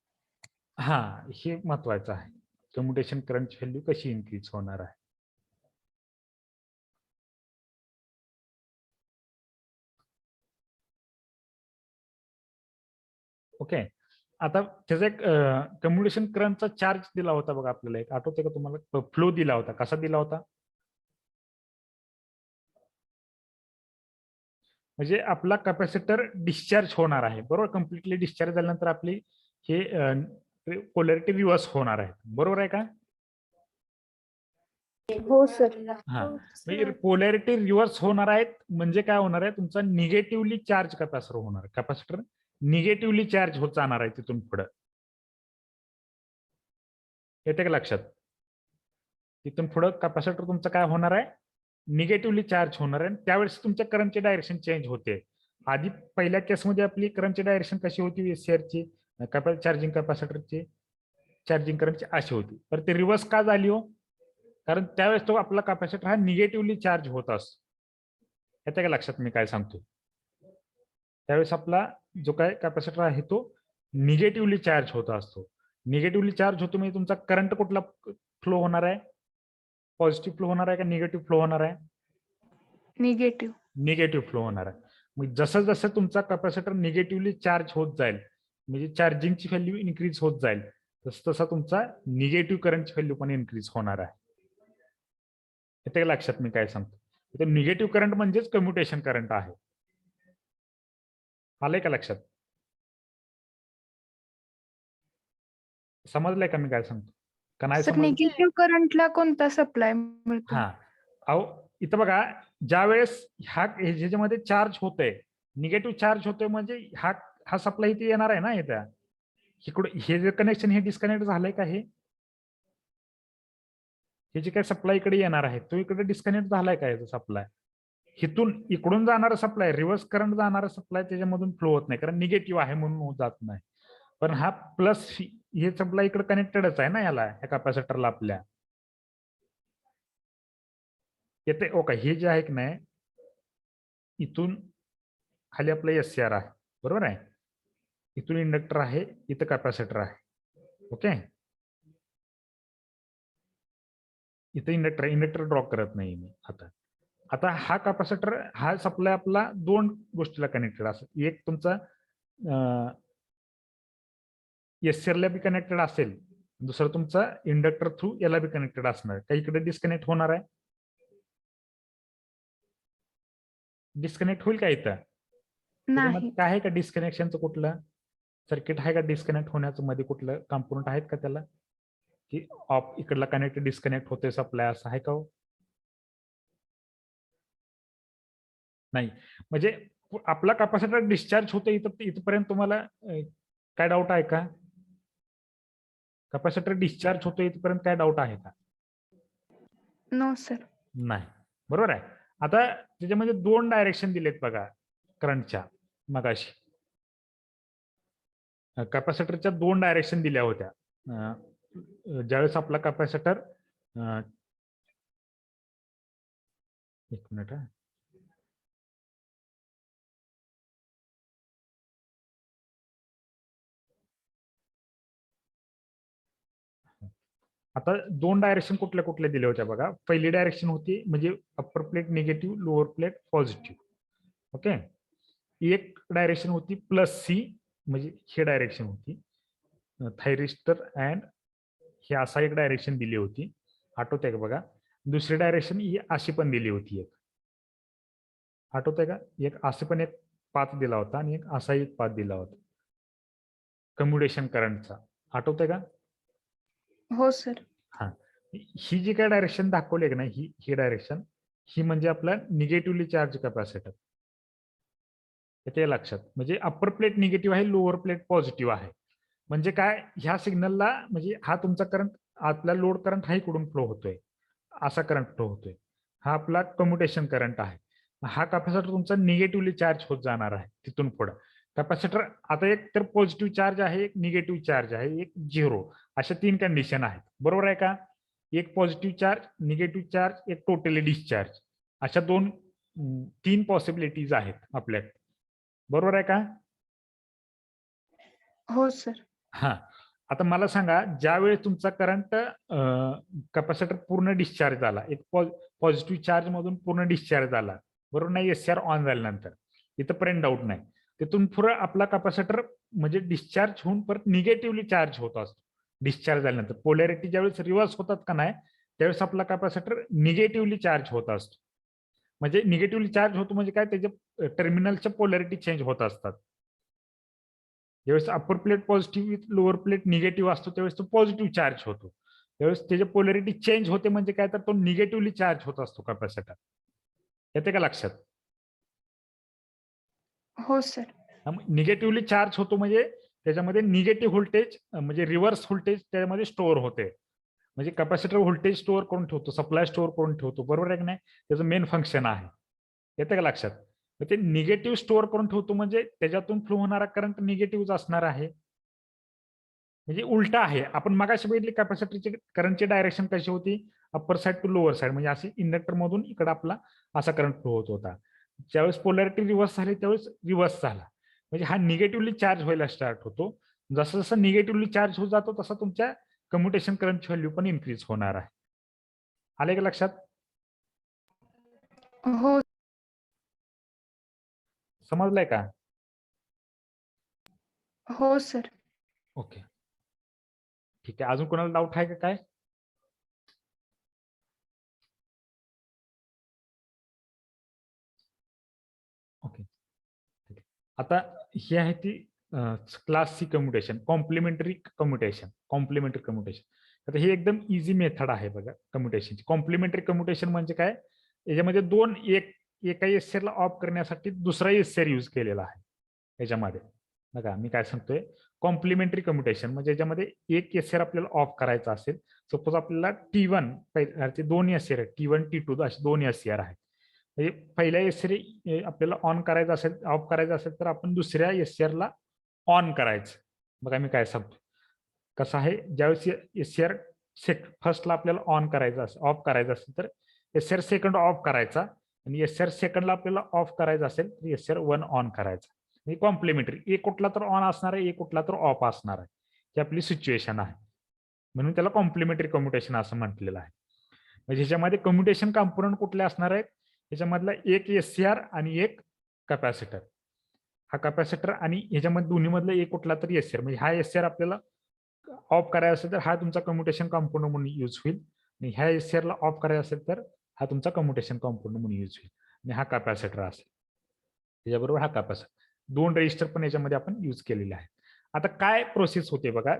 हा, हे महत्वाचं आहे. कम्युटेशन करंटची व्हॅल्यू कशी इन्क्रीज होणार आहे? ओके. आता त्याचा एक कम्युटेशन करंटचा चार्ज दिला होता बघा आपल्याला, एक आठवते का तुम्हाला? फ्लो दिला होता. कसा दिला होता? म्हणजे आपला कॅपॅसिटर डिस्चार्ज होणार आहे, बरोबर? कम्प्लिटली डिस्चार्ज झाल्यानंतर आपली हे पोलॅरिटी रिव्हर्स होणार आहे, बरोबर आहे का? हो सर. हा, म्हणजे पोलॅरिटी रिव्हर्स होणार आहेत म्हणजे काय होणार आहे? तुमचा निगेटिव्हली चार्ज कॅपॅसिटर होणार आहे. कॅपॅसिटर निगेटिव्हली चार्ज होत जाणार आहे तिथून पुढे. येते का लक्षात? तिथून पुढे कॅपॅसिटर तुमचं काय होणार आहे? निगेटिव्हली चार्ज होणार आहे. त्यावेळेस तुमच्या करंटची डायरेक्शन चेंज होते. आधी पहिल्या केसमध्ये आपली करंटची डायरेक्शन कशी होती? SCRची चार्जिंग कॅपॅसिटरची चार्जिंग करंटची अशी होती. तर ते रिव्हर्स का झाली हो? कारण त्यावेळेस तो आपला कॅपॅसिटर हा निगेटिव्हली चार्ज होत असतो. येते का लक्षात मी काय सांगतो? त्यावेळेस आपला जो काय कॅपॅसिटर आहे तो निगेटिव्हली चार्ज होत असतो. निगेटिव्हली चार्ज होतो म्हणजे तुमचा करंट कुठला फ्लो होणार आहे? पॉझिटिव्ह फ्लो होणार आहे का निगेटिव्ह फ्लो होणार आहे? निगेटिव्ह. निगेटिव्ह फ्लो होणार आहे. मग जसं जसं तुमचा कॅपॅसिटर निगेटिव्हली चार्ज होत जाईल, म्हणजे चार्जिंगची व्हॅल्यू इन्क्रीज होत जाईल, तसं तसा तुमचा निगेटिव्ह करंटची व्हॅल्यू पण इन्क्रीज होणार आहे. येते लक्षात मी काय सांगतो? निगेटिव्ह करंट म्हणजेच कम्युटेशन करंट आहे. आलंय का लक्षात? समजलंय का मी काय सांगतो? का नाही सर, समजलं? निगेटिव्ह करंटला कोणता सप्लाय मिळतो? हा, अहो इथं बघा, ज्या वेळेस ह्याच्यामध्ये चार्ज होतंय, निगेटिव्ह चार्ज होतोय म्हणजे हा सप्लाय इथे येणार आहे ना. येत्या इकडे हे जे कनेक्शन हे डिस्कनेक्ट झालंय का? हे जे काय सप्लाय इकडे येणार आहे तो इकडे डिस्कनेक्ट झालाय का? याचा सप्लाय इथून इकडून जाणारा सप्लाय, रिव्हर्स करंट जाणारा सप्लाय त्याच्यामधून फ्लो होत नाही, कारण निगेटिव्ह आहे म्हणून जात नाही. पण हा प्लस हे सप्लाय इकडे कनेक्टेडच आहे ना याला, ह्या कॅपॅसिटरला आपल्या. येते ओके. हे जे आहे की नाही, इथून खाली आपलं एस-सी-आर आहे, बरोबर आहे. इथून इंडक्टर आहे, इथं कॅपॅसिटर आहे. ओके, इथं इंडक्टर ड्रॉ करत नाही मी आता. आता हा कॅपॅसिटर हा सप्लाय आपला दोन गोष्टीला कनेक्टेड असेल. एक तुमचा एस-सी-आर बी कनेक्टेड असेल, दुसरं तुमचा इंडक्टर थ्रू याला बी कनेक्टेड असणार. काही इकडे डिस्कनेक्ट होणार आहे, डिस्कनेक्ट होईल का इथं? त्याच्यामध्ये नाही. काय आहे का डिस्कनेक्शनचं कुठलं सर्किट आहे का डिस्कनेक्ट होण्याचं मध्ये कुठलं कॉम्पोनंट आहेत का त्याला, की ऑफ इकडला कनेक्ट डिस्कनेक्ट होते सप्लाय असं आहे का हो? नाही. म्हणजे आपला कॅपॅसिटर डिस्चार्ज होते इथं, इथपर्यंत तुम्हाला काय डाऊट आहे का? कॅपॅसिटर डिस्चार्ज होतो इथपर्यंत काय डाऊट आहे का? No sir. नाही, बरोबर आहे. आता त्याच्यामध्ये दोन डायरेक्शन दिलेत बघा करंटच्या. मगाशी कॅपॅसिटरच्या दोन डायरेक्शन दिल्या होत्या. ज्यावेळेस आपला कॅपॅसिटर एक मिनिट हा. आता दोन डायरेक्शन कुठल्या कुठल्या दिल्या होत्या बघा. पहिली डायरेक्शन होती म्हणजे upper plate negative, lower plate positive. Okay, एक डायरेक्शन होती प्लस सी, म्हणजे हे डायरेक्शन होती थायरिस्टर अँड हे असा एक डायरेक्शन दिली होती, आठवत आहे का बघा. दुसरी डायरेक्शन ही अशी पण दिली होती, एक आठवत आहे का, एक असे पण एक पाथ दिला होता आणि एक असा एक पाथ दिला होता कम्युटेशन करंटचा, आठवत आहे का? हो सर. हा, ही जी काय डायरेक्शन दाखवली ना, ही डायरेक्शन ही म्हणजे आपला निगेटिव्हली चार्ज कॅपॅसिटर. येते लक्षात? म्हणजे अप्पर प्लेट निगेटिव्ह आहे, लोअर प्लेट पॉझिटिव्ह आहे. म्हणजे काय, ह्या सिग्नलला म्हणजे हा तुमचा करंट, आपला लोड करंट हा इकडून फ्लो होतोय, असा करंट फ्लो होतोय. हा आपला कम्युटेशन करंट आहे. हा कॅपॅसिटर तुमचा निगेटिव्हली चार्ज होत जाणार आहे तिथून पुढे. कॅपॅसिटर आता एक तर पॉझिटिव्ह चार्ज आहे, एक निगेटिव्ह चार्ज आहे, एक झिरो, अशा तीन कंडिशन आहेत, बरोबर आहे का? एक पॉझिटिव्ह चार्ज, निगेटिव्ह चार्ज, एक टोटली डिस्चार्ज, अशा दोन तीन पॉसिबिलिटीज आहेत आपल्याकडे, बरोबर आहे का? हो सर. हा, आता मला सांगा, ज्यावेळेस तुमचा करंट कॅपॅसिटर पूर्ण डिस्चार्ज झाला, एक पॉझिटिव्ह चार्ज मधून पूर्ण डिस्चार्ज झाला, बरोबर नाही, एस-सी-आर ऑन झाल्यानंतर, इथंपर्यंत डाऊट नाही. तिथून पुढे आपला कॅपॅसिटर म्हणजे डिस्चार्ज होऊन परत निगेटिव्हली चार्ज होत असतो. डिस्चार्ज झाल्यानंतर पोलॅरिटी ज्यावेळेस रिव्हर्स होतात का नाही, त्यावेळेस आपला कॅपॅसिटर निगेटिव्हली चार्ज होत असतो. म्हणजे निगेटिव्हली चार्ज होतो म्हणजे काय, त्याच्या टर्मिनलच्या पोलॅरिटी चेंज होत असतात. ज्यावेळेस upper plate positive, lower plate negative असतो, त्यावेळेस तो पॉझिटिव्ह चार्ज होतो. त्यावेळेस त्याची पोलॅरिटी चेंज होते म्हणजे काय, तर तो निगेटिव्हली चार्ज होत असतो कॅपॅसिटर. येते का लक्षात? हो सर. निगेटिव्हली चार्ज होतो म्हणजे त्याच्यामध्ये निगेटिव्ह व्होल्टेज म्हणजे रिव्हर्स व्होल्टेज त्याच्यामध्ये स्टोअर होते. म्हणजे कॅपॅसिटर व्होल्टेज स्टोअर करून ठेवतो, सप्लाय स्टोअर करून ठेवतो, बरोबर आहे की नाही? त्याचं मेन फंक्शन आहे. येते का लक्षात? ते निगेटिव्ह स्टोअर करून ठेवतो म्हणजे त्याच्यातून फ्लो होणारा करंट निगेटिव्ह असणार आहे. म्हणजे उलटा आहे. आपण मगाशी बघितली कॅपॅसिटरची करंटची डायरेक्शन कशी होती, upper side to lower side, म्हणजे असे इंडक्टर मधून इकडे आपला असा करंट फ्लो होत होता. ज्यावेळेस पोलॅरिटी रिव्हर्स झाली त्यावेळेस रिव्हर्स झाला, म्हणजे हा निगेटिव्हली चार्ज व्हायला स्टार्ट होतो. जसं जसं निगेटिव्हली चार्ज होत जातो तसा तुमच्या कम्युटेशन करंटची व्हॅल्यू पण इन्क्रीज होणार आहे. आले का लक्षात? हो. समजलंय का? हो सर. ओके, ठीक आहे. अजून कोणाला डाऊट आहे का काय? ओके, आता ही आहे ती class C commutation, complementary commutation. Complementary commutation आता ही एकदम इझी मेथड आहे बघा कम्युटेशनची. कॉम्प्लिमेंटरी कम्युटेशन म्हणजे काय, याच्यामध्ये दोन, एका एस-सी-आर ऑफ करण्यासाठी दुसरा एस-सी-आर यूज केलेला आहे याच्यामध्ये. बघा मी काय सांगतोय, कॉम्प्लिमेंटरी कम्युटेशन म्हणजे याच्यामध्ये एक एस-सी-आर आपल्याला ऑफ करायचा असेल, सपोज आपल्याला T1 दोन एस-सी-आर आहेत, T1 T2 असे दोन एस-सी-आर आहेत. म्हणजे पहिल्या एस-सी-आर आपल्याला ऑन करायचं असेल, ऑफ करायचं असेल तर आपण दुसऱ्या एस-सी-आर ला ऑन करायचं. बघा मी काय सांगतो कसं आहे, ज्यावेळेस एस-सी-आर फर्स्टला आपल्याला ऑन करायचं असेल, ऑफ करायचं असेल तर एस-सी-आर सेकंड ऑफ करायचा, आणि SCR सेकंडला आपल्याला ऑफ करायचं असेल तर SCR 1 ऑन करायचा. म्हणजे कॉम्प्लिमेंटरी, एक कुठला तर ऑन असणार आहे, एक कुठला तर ऑफ असणार आहे. ही आपली सिच्युएशन आहे, म्हणून त्याला कॉम्प्लिमेंटरी कम्युटेशन असं म्हटलेलं आहे. म्हणजे ह्याच्यामध्ये कम्युटेशन कॉम्पोनंट कुठले असणार आहेत, ह्याच्यामधला एक SCR आणि एक कॅपॅसिटर. हा कॅपॅसिटर आणि ह्याच्यामध्ये दोन्ही मधला एक कुठला तरी SCR, म्हणजे हा SCR आपल्याला ऑफ करायचा असेल तर हा तुमचा कम्युटेशन कॉम्पोनंट म्हणून यूज होईल, आणि ह्या SCR ला ऑफ करायचा असेल तर हा तुमचा कम्युटेशन कॉम्पोनंट म्हणून यूज होईल, आणि हा कॅपॅसिटर असेल त्याच्याबरोबर हा कॅपॅसिटर. 2 रेजिस्टर पण याच्यामध्ये आपण यूज केलेले आहेत. आता काय प्रोसेस होते बघा,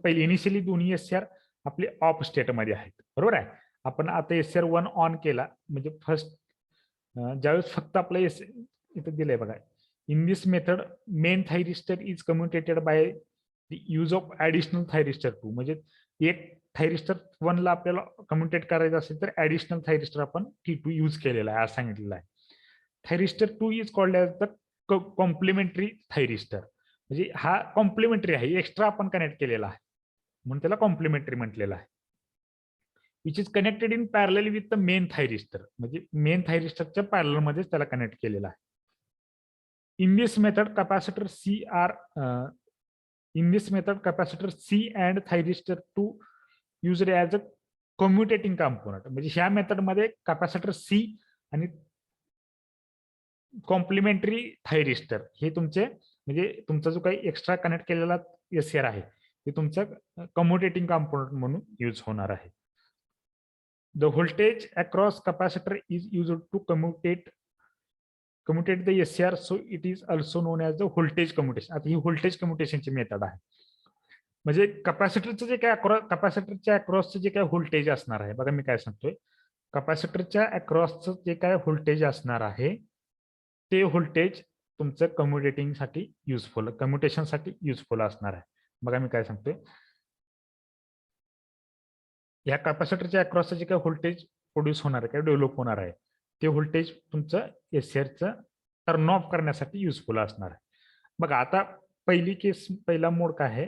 पहिले इनिशियली दोन्ही SCR आपले ऑफ स्टेटमध्ये आहेत, बरोबर आहे. आपण आता SCR 1 ऑन केला म्हणजे फर्स्ट ज्यावेळेस फक्त आपलं इथं दिलंय बघा, in this method main thyristor is commutated by the use of additional thyristor 2. म्हणजे एक थायरिस्टर 1 ला आपल्याला कम्युटेट करायचं असेल तर ऍडिशनल थायरिस्टर आपण T2 यूज केलेला आहे असं सांगितलेलं आहे. Thyristor 2 is called as the complementary thyristor. म्हणजे हा कॉम्प्लिमेंटरी आहे, एक्स्ट्रा आपण कनेक्ट केलेला आहे म्हणून त्याला कॉम्प्लिमेंटरी म्हटलेलं आहे. Which is connected in parallel with the main thyristor, म्हणजे मेन थायरिस्टरच्या पॅरलल मध्येच त्याला कनेक्ट केलेला आहे. In this method capacitor C and thyristor 2 used as a commutating component. म्हणजे ह्या मेथडमध्ये कॅपॅसिटर C आणि कॉम्प्लिमेंटरी थायरिस्टर हे तुमचे, म्हणजे तुमचा जो काही एक्स्ट्रा कनेक्ट केलेला SCR आहे ते तुमचं कम्युटेटिंग कॉम्पोनंट म्हणून यूज होणार आहे. The voltage across capacitor is used to commutate the SCR, so it is also known as the voltage commutation. आता ही व्होल्टेज कम्युटेशनची मेथड आहे. म्हणजे कॅपॅसिटरचं जे काय कॅपॅसिटरच्या अक्रॉसचं जे काय व्होल्टेज असणार आहे बघा, मी काय सांगतोय, कॅपॅसिटरच्या अक्रॉसचं जे काय व्होल्टेज असणार आहे ते व्होल्टेज तुमचं कम्युटेटिंगसाठी युजफुल, कम्युटेशनसाठी युजफुल असणार आहे. बघा मी काय सांगतोय, या कॅपॅसिटरच्या अक्रॉसचं जे काही व्होल्टेज प्रोड्यूस होणार आहे, काय डेव्हलप होणार आहे, ते व्होल्टेज तुमचं SCRचं टर्न ऑफ करण्यासाठी युजफुल असणार आहे. बघा आता पहिला मोड काय आहे,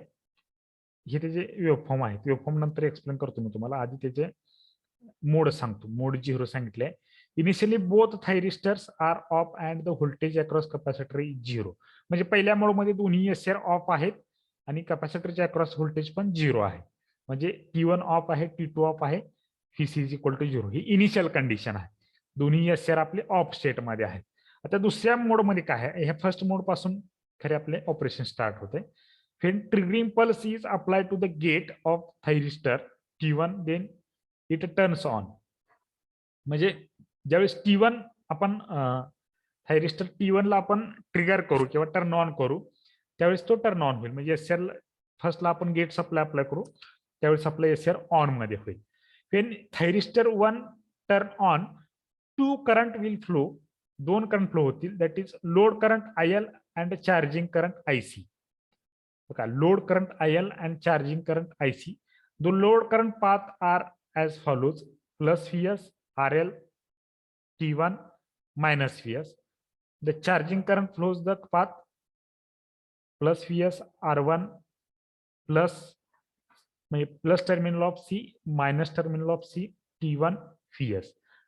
हे त्याचे वेव्हफॉर्म आहेत. वेव्हफॉर्म नंतर एक्सप्लेन करतो मी तुम्हाला, आधी त्याचे मोड सांगतो. मोड 0 सांगितले. Initially both thyristors are off and the voltage across capacitor is 0. म्हणजे पहिल्या मोडमध्ये दोन्ही SCR ऑफ आहेत आणि कॅपॅसिटरच्या अक्रॉस व्होल्टेज पण 0 आहे. म्हणजे T1 ऑफ आहे, T2 ऑफ आहे, Vc इज इक्वल टू 0. ही इनिशियल कंडिशन आहे. दोन्ही SCR आपले ऑफ स्टेटमध्ये आहेत. आता दुसऱ्या मोडमध्ये काय आहे, ह्या फर्स्ट मोड पासून खरे आपले ऑपरेशन स्टार्ट होते. When triggering pulse is applied to the gate of thyristor T1, then it turns on. म्हणजे ज्यावेळेस T1 आपण थायरिस्टर T1 ला आपण ट्रिगर करू किंवा टर्न ऑन करू त्यावेळेस तो टर्न ऑन होईल. म्हणजे SCR फर्स्टला आपण गेट सप्लाय अप्लाय करू त्यावेळेस आपला SCR ऑन मध्ये होईल. When thyristor 1 turn on, 2 current will flow, 2 current flow होतील. That is load current IL and charging current IC. Load current IL and charging current IC. The load current path are as follows: plus Vs RL T1 minus Vs. The charging current flows the path plus Vs R1 plus terminal of C minus terminal of C T1 Vs.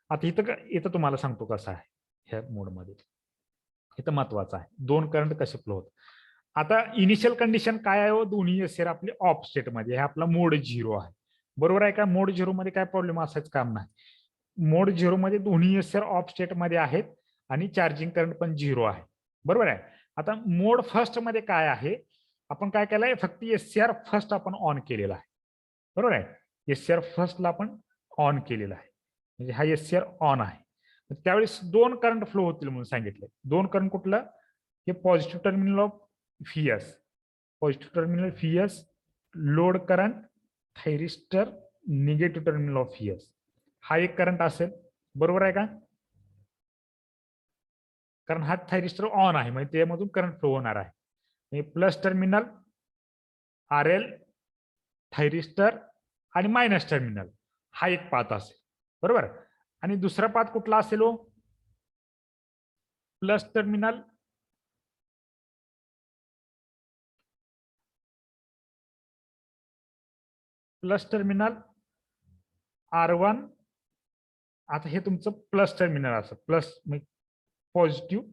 आता इथं तुम्हाला सांगतो कसं आहे ह्या मोडमध्ये, इथं महत्वाचं आहे 2 करंट कसे फ्लो होतात. आता इनिशियल कंडिशन काय आहे, दोन्ही SCR आपले ऑफ स्टेटमध्ये, हे आपला मोड 0 आहे. बरोबर आहे का? मोड 0 मध्ये काय प्रॉब्लेम असायचं काम नाही. मोड 0 मध्ये दोन्ही SCR ऑफ स्टेटमध्ये आहेत आणि चार्जिंग करंट पण 0 आहे. बरोबर आहे. आता मोड फर्स्ट मध्ये काय आहे, आपण काय केलंय, फक्त SCR फर्स्ट आपण ऑन केलेला आहे. बरोबर आहे. SCR फर्स्टला आपण ऑन केलेला आहे, म्हणजे हा SCR ऑन आहे. त्यावेळेस 2 करंट फ्लो होतील म्हणून सांगितले. 2 करंट कुठलं, हे positive terminal of Vs, positive terminal Vs, load current thyristor negative terminal of Vs. हा एक करंट असेल. बरोबर आहे का? कारण हा थायरिस्टर ऑन आहे म्हणजे त्यामधून करंट फ्लो होणार आहे. प्लस टर्मिनल RL थायरिस्टर आणि मायनस टर्मिनल हा एक पाथ असेल. बरोबर. आणि दुसरा पाथ कुठला असेल, प्लस टर्मिनल R1 आता हे तुमचं प्लस टर्मिनल असं प्लस पॉझिटिव्ह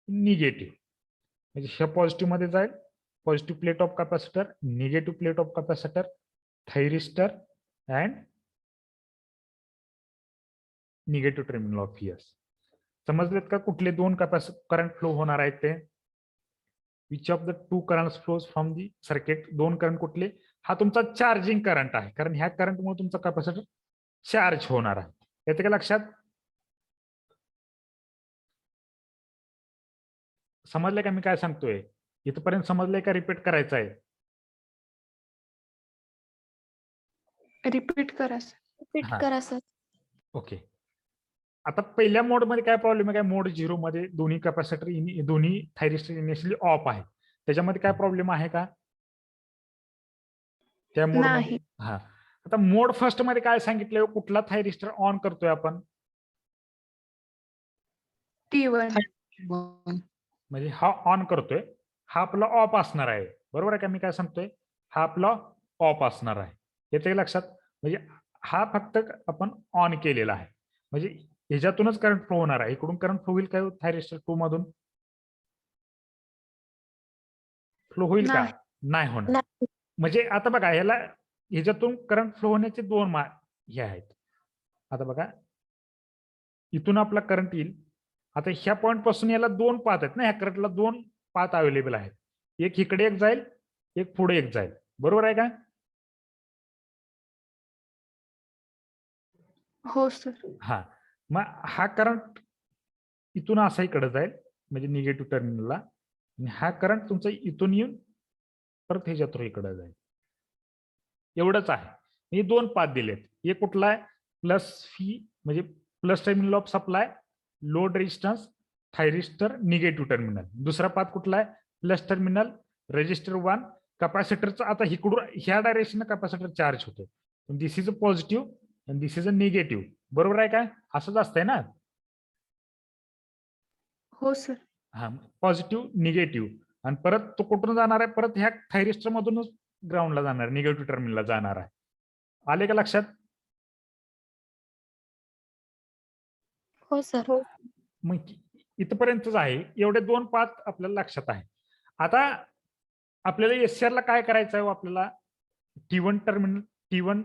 निगेटिव्ह म्हणजे ह्या पॉझिटिव्ह मध्ये जाईल positive plate of capacitor, negative plate of capacitor, thyristor and negative terminal of S. समजलेत का कुठले दोन करंट फ्लो होणार आहेत ते? Which of the two current flows from the circuit? दोन करंट कुठले? हा तुमचा चार्जिंग करंट आहे, कारण ह्या करंटमुळे तुमचा कॅपॅसिटर चार्ज होणार आहे. येते का लक्षात? समजलंय का मी काय सांगतोय? इथपर्यंत समजलंय का रिपीट करायचं आहे? रिपीट करा सर. रिपीट हा. करा सर. ओके. आता पहिल्या मोड मध्ये काय प्रॉब्लेम आहे? काय मोड 0 मध्ये दोन्ही कॅपॅसिटर दोन्ही थायरिस्टर इनिशियली ऑफ आहे, त्याच्यामध्ये काय प्रॉब्लेम आहे का त्या मोड मध्ये? नाही. हा. आता मोड फर्स्ट मध्ये काय सांगितलं? कुठला थायरिस्टर ऑन करतोय आपण? T1. म्हणजे हा ऑन करतोय, हा आपला ऑफ असणार आहे. बरोबर आहे का मी काय सांगतोय? हा आपला ऑफ असणार आहे. येते लक्षात? म्हणजे हा फक्त आपण ऑन केलेला आहे, म्हणजे ह्याच्यातूनच करंट फ्लो होणार आहे. इकडून करंट फ्लो होईल काय थायरिस्टर 2 मधून? फ्लो होईल का? नाही. नाही होणार. नाही. म्हणजे आता बघा ह्याच्यातून करंट फ्लो होण्याचे दोन हे आहेत. आता बघा इथून आपला करंट येईल. आता ह्या पॉइंट पासून याला दोन पाथ आहेत ना, ह्या करंटला दोन पाथ अवेलेबल आहेत. एक इकडे एक जाईल, एक पुढे एक जाईल. बरोबर आहे का? हो सर. हा. मग हा करंट इथून असा इकडे जाईल म्हणजे निगेटिव्ह टर्मिनलला, आणि हा करंट तुमचा इथून येऊन परत ह्याच्या थ्रू इकडे जाईल. एवढंच आहे. हे दोन पाथ दिलेत. एक कुठला आहे? प्लस फी म्हणजे plus terminal of supply, load resistance, thyristor, negative terminal. दुसरा पाथ कुठला आहे? प्लस टर्मिनल, रेजिस्टर 1, कॅपॅसिटरचा. आता इकडून ह्या डायरेक्शन कॅपॅसिटर चार्ज होतो. दिस इज अ पॉझिटिव्ह आणि दिस इज अ निगेटिव्ह. बरोबर आहे का? असंच असतंय ना? हो सर. हा. पॉझिटिव्ह निगेटिव्ह आणि परत तो कुठून जाणार आहे? परत ह्या थायरिस्टर मधूनच ग्राउंडला जाणार, निगेटिव्ह टर्मिनलला जाणार आहे. आले का लक्षात? हो सर. मग इथपर्यंतच आहे. एवढे दोन पाथ आपल्याला लक्षात आहे. आता आपल्याला एससीआर ला काय करायचं आहे? आपल्याला T1 टर्मिनल T1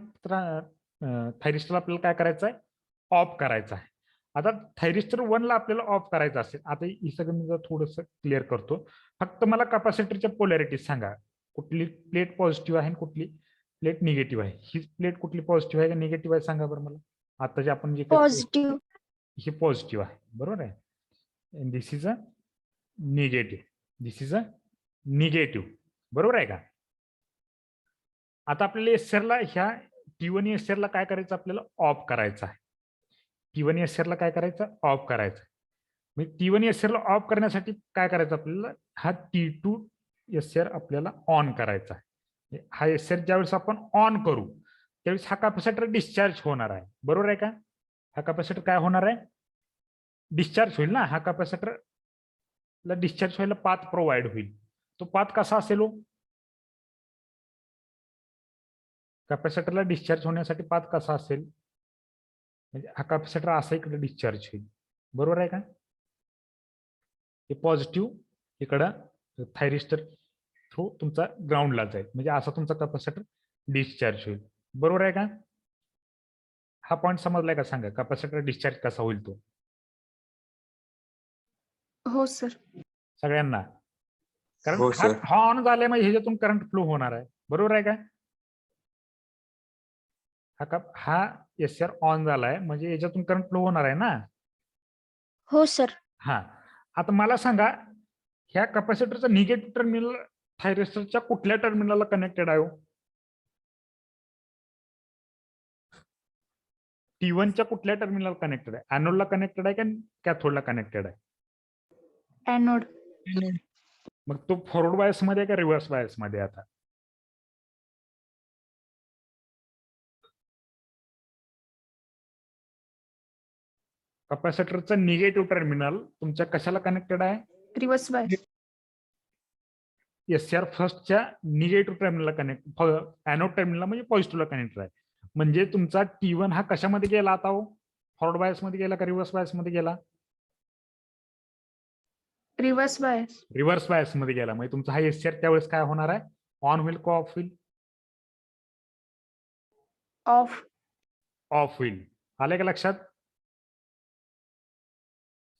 थायरिस्टरला आपल्याला काय करायचं आहे? ऑफ करायचं आहे. आता थायरिस्टर 1 ला आपल्याला ऑफ करायचं असेल, आता हे सगळं मी थोडस क्लिअर करतो. फक्त मला कॅपॅसिटरच्या पोलॅरिटी सांगा, कुठली प्लेट पॉझिटिव्ह आहे आणि कुठली प्लेट निगेटिव्ह आहे. ही प्लेट कुठली पॉझिटिव्ह आहे का निगेटिव्ह आहे सांगा बरं मला. आता जे आपण जे पॉझिटिव्ह. हे पॉझिटिव्ह आहे. बरोबर आहे. This is a negative. This is a negative. बरोबर आहे का? आता आपल्याला एसआरला ह्या T1 एसआरला काय करायचं? आपल्याला ऑफ करायचं आहे. T1 एसआरला काय करायचं? ऑफ करायचं. मग T1 एसआरला ऑफ करण्यासाठी काय करायचं आपल्याला? हा T2 एसआर आपल्याला ऑन करायचा आहे. हा एसआर ज्यावेळेस आपण ऑन करू त्यावेळेस हा कॅपॅसिटर डिस्चार्ज होणार आहे. बरोबर आहे का? हा कॅपॅसिटर काय होणार आहे? डिस्चार्ज होईल ना. हा कॅपॅसिटर डिस्चार्ज व्हायला पाथ प्रोव्हाइड होईल. तो पाथ कसा असेल? कॅपॅसिटरला डिस्चार्ज होण्यासाठी पाथ कसा असेल? म्हणजे हा कॅपॅसिटर असा इकडे डिस्चार्ज होईल. बरोबर आहे का? हे पॉझिटिव्ह इकडं थायरिस्टर थ्रू तुमचा ग्राउंडला जाईल, म्हणजे असा तुमचा कॅपॅसिटर डिस्चार्ज होईल. बरोबर आहे का? हा पॉईंट समजलाय का? सांगा कॅपॅसिटर डिस्चार्ज कसा होईल तो. हो सर. सगळ्यांना. कारण हो सर. हा ऑन झालाय म्हणजे ह्याच्यातून करंट फ्लो होणार आहे. बरोबर आहे का? हा एसआर ऑन झालाय म्हणजे याच्यातून करंट फ्लो होणार आहे ना. हो सर. हा. आता मला सांगा ह्या कॅपॅसिटरचा निगेटिव्ह टर्मिनल थायरिस्टरच्या कुठल्या टर्मिनलला कनेक्टेड आहे? T1च्या कुठल्या टर्मिनल कनेक्टेड आहे? एनोडला कनेक्टेड आहे का कॅथोडला कनेक्टेड आहे? एनोड. मग तो फॉरवर्ड बायस मध्ये का रिव्हर्स बायस मध्ये? आता कॅपॅसिटरचं निगेटिव्ह टर्मिनल तुमच्या कशाला कनेक्टेड आहे? Reverse bias. एसआर फर्स्टच्या निगेटिव्ह टर्मिनलला एनोड टर्मिनलला म्हणजे पॉझिटिव्हला कनेक्टेड आहे. म्हणजे तुमचा T1 हा कशामध्ये गेला आता? फॉरवर्ड बायस मध्ये गेला का रिव्हर्स बायस मध्ये गेला? Reverse bias. रिव्हर्स बायस मध्ये गेला. म्हणजे तुमचा हा एससीआर त्यावेळेस काय होणार आहे? ऑन होईल का ऑफ होईल? ऑफ. ऑफ होईल. आले का लक्षात?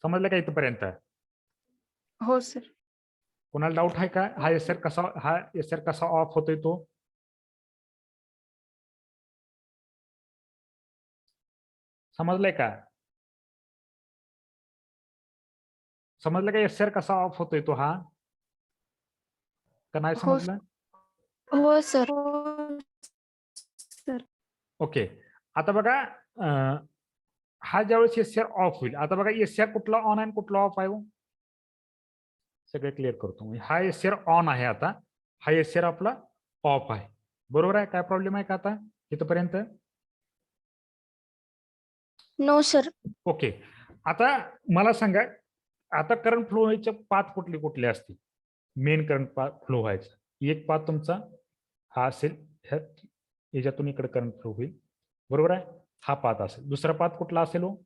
समजलं का इथपर्यंत? हो सर. कोणाला डाऊट आहे का? हा एसआर कसा ऑफ होतोय तो? समजलंय का? समजलं का एसआर कसा ऑफ होतोय तो हा? का नाही हो समजलं? हो सर. ओके. आता बघा हा ज्यावेळेस एसआर ऑफ होईल. आता बघा एसआर कुठला ऑन आहे कुठला ऑफ आहे? सगळे क्लिअर करतो. म्हणजे हा एसआर ऑन आहे. आता हा एसआर आपला ऑफ आहे. बरोबर आहे? काय प्रॉब्लेम आहे का आता इथपर्यंत? No sir. ओके. आता मला सांगा, आता करंट फ्लो व्हायचे पाथ कुठले कुठले असतील? मेन करंट फ्लो व्हायचा एक पाथ तुमचा हा असेल, याच्यातून इकडे करंट फ्लो होईल. बरोबर आहे? हा पाथ असेल. दुसरा पाथ कुठला असेल? हो,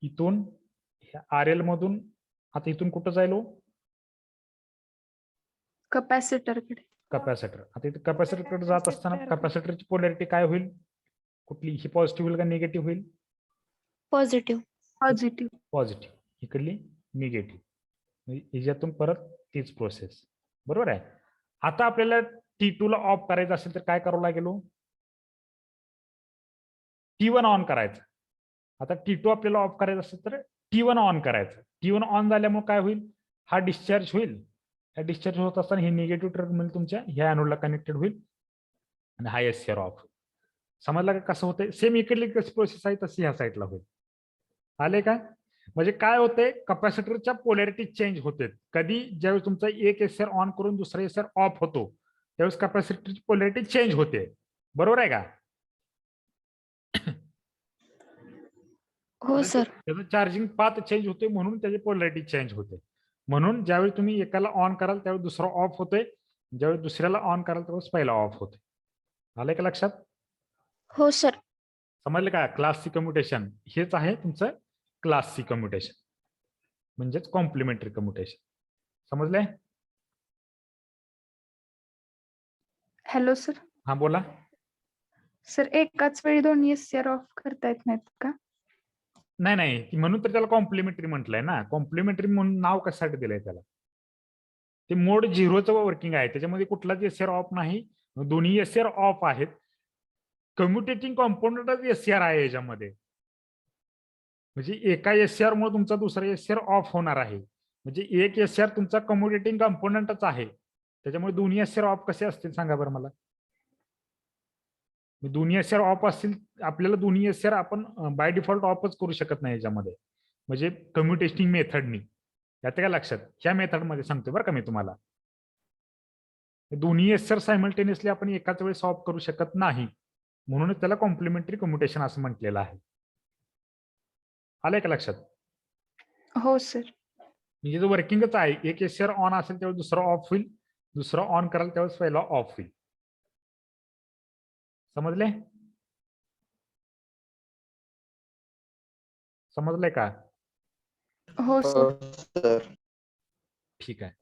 इथून आर एल मधून आता इथून कुठं जाईल? हो, कपॅसिटरकडे. कपॅसिटर. आता इथे कपॅसिटरकडे जात असताना कपॅसिटरची पोलॅरिटी काय होईल? कुठली? ही पॉझिटिव्ह होईल का निगेटिव्ह होईल? पॉझिटिव्ह. पॉझिटिव्ह. पॉझिटिव्ह. इकडली निगेटिव्ह. याच्यातून परत तीच प्रोसेस. बरोबर आहे? आता आपल्याला T2 ला ऑफ करायचं असेल तर काय करावं लागेल? T1 ऑन करायचं. आता T2 आपल्याला ऑफ करायचं असेल तर T1 ऑन करायचं. T1 ऑन झाल्यामुळे काय होईल? हा डिस्चार्ज होईल. हा डिस्चार्ज होत असताना हे निगेटिव्ह टर्मिनल तुमच्या ह्या एनोडला कनेक्टेड होईल आणि हा एससीआर ऑफ. समजलं का कसं होतंय? सेम इकडली कशी प्रोसेस आहे तशी ह्या साईडला होईल. आले का? म्हणजे काय होतंय? कपॅसिटरच्या पोलॅरिटी चेंज होते. कधी? ज्यावेळेस तुमचा एक एसआर ऑन करून दुसरा एसआर ऑफ होतो त्यावेळेस कपॅसिटरची पोलॅरिटी चेंज होते. बरोबर आहे का? हो सर. त्याचं चार्जिंग पाथ चेंज होते म्हणून त्याची पोलॅरिटी चेंज होते. म्हणून ज्यावेळी तुम्ही एकाला ऑन कराल त्यावेळी दुसरा ऑफ होतोय. ज्यावेळी दुसऱ्याला ऑन कराल त्यावेळेस पहिला ऑफ होतोय. आलंय का लक्षात? हो सर. समजलं का? क्लास सी कम्युटेशन हेच आहे तुमचं क्लास सी कम्युटेशन म्हणजेच कॉम्प्लिमेंटरी कम्युटेशन. समजलंय? Hello sir. हा बोला. सर एकाच वेळी दोन्ही एससीआर ऑफ करता येत नाहीत का? नाही नाही, म्हणून तर त्याला कॉम्प्लिमेंटरी म्हटलंय ना. कॉम्प्लिमेंटरी म्हणून नाव कशासाठी दिलंय त्याला? ते मोड 0चं वर्किंग आहे. त्याच्यामध्ये कुठलाच एससीआर ऑफ नाही. दोन्ही एससीआर ऑफ आहेत. कम्युटेटिंग कॉम्पोनंटच एससीआर आहे याच्यामध्ये. म्हणजे एका एससीआर मुळे तुमचा दुसरा एससीआर ऑफ होणार आहे. म्हणजे एक एससीआर तुमचा कम्युटेटिंग कॉम्पोनंटच आहे. त्याच्यामुळे दोन्ही एससीआर ऑफ कसे असतील सांगा बरं मला. दोन्ही एससीआर ऑफ असतील, आपल्याला दोन्ही एससीआर आपण बाय डिफॉल्ट ऑफच करू शकत नाही याच्यामध्ये. म्हणजे कम्युटेटिंग मेथडनी. यात काय लक्षात? ह्या मेथड मध्ये सांगतोय बरं का मी तुम्हाला. दोन्ही एससीआर सायमल्टेनियसली आपण एकाच वेळेस ऑफ करू शकत नाही. म्हणूनच त्याला कॉम्प्लिमेंटरी कम्युटेशन असं म्हटलेलं आहे. आलंय का लक्षात? हो सर. म्हणजे जो वर्किंगच आहे. एक एससीआर ऑन असेल त्यावेळेस दुसरा ऑफ होईल. दुसरा ऑन कराल त्यावेळेस पहिला ऑफ होईल. समजले? समजलंय का? हो सर. सर. ठीक आहे.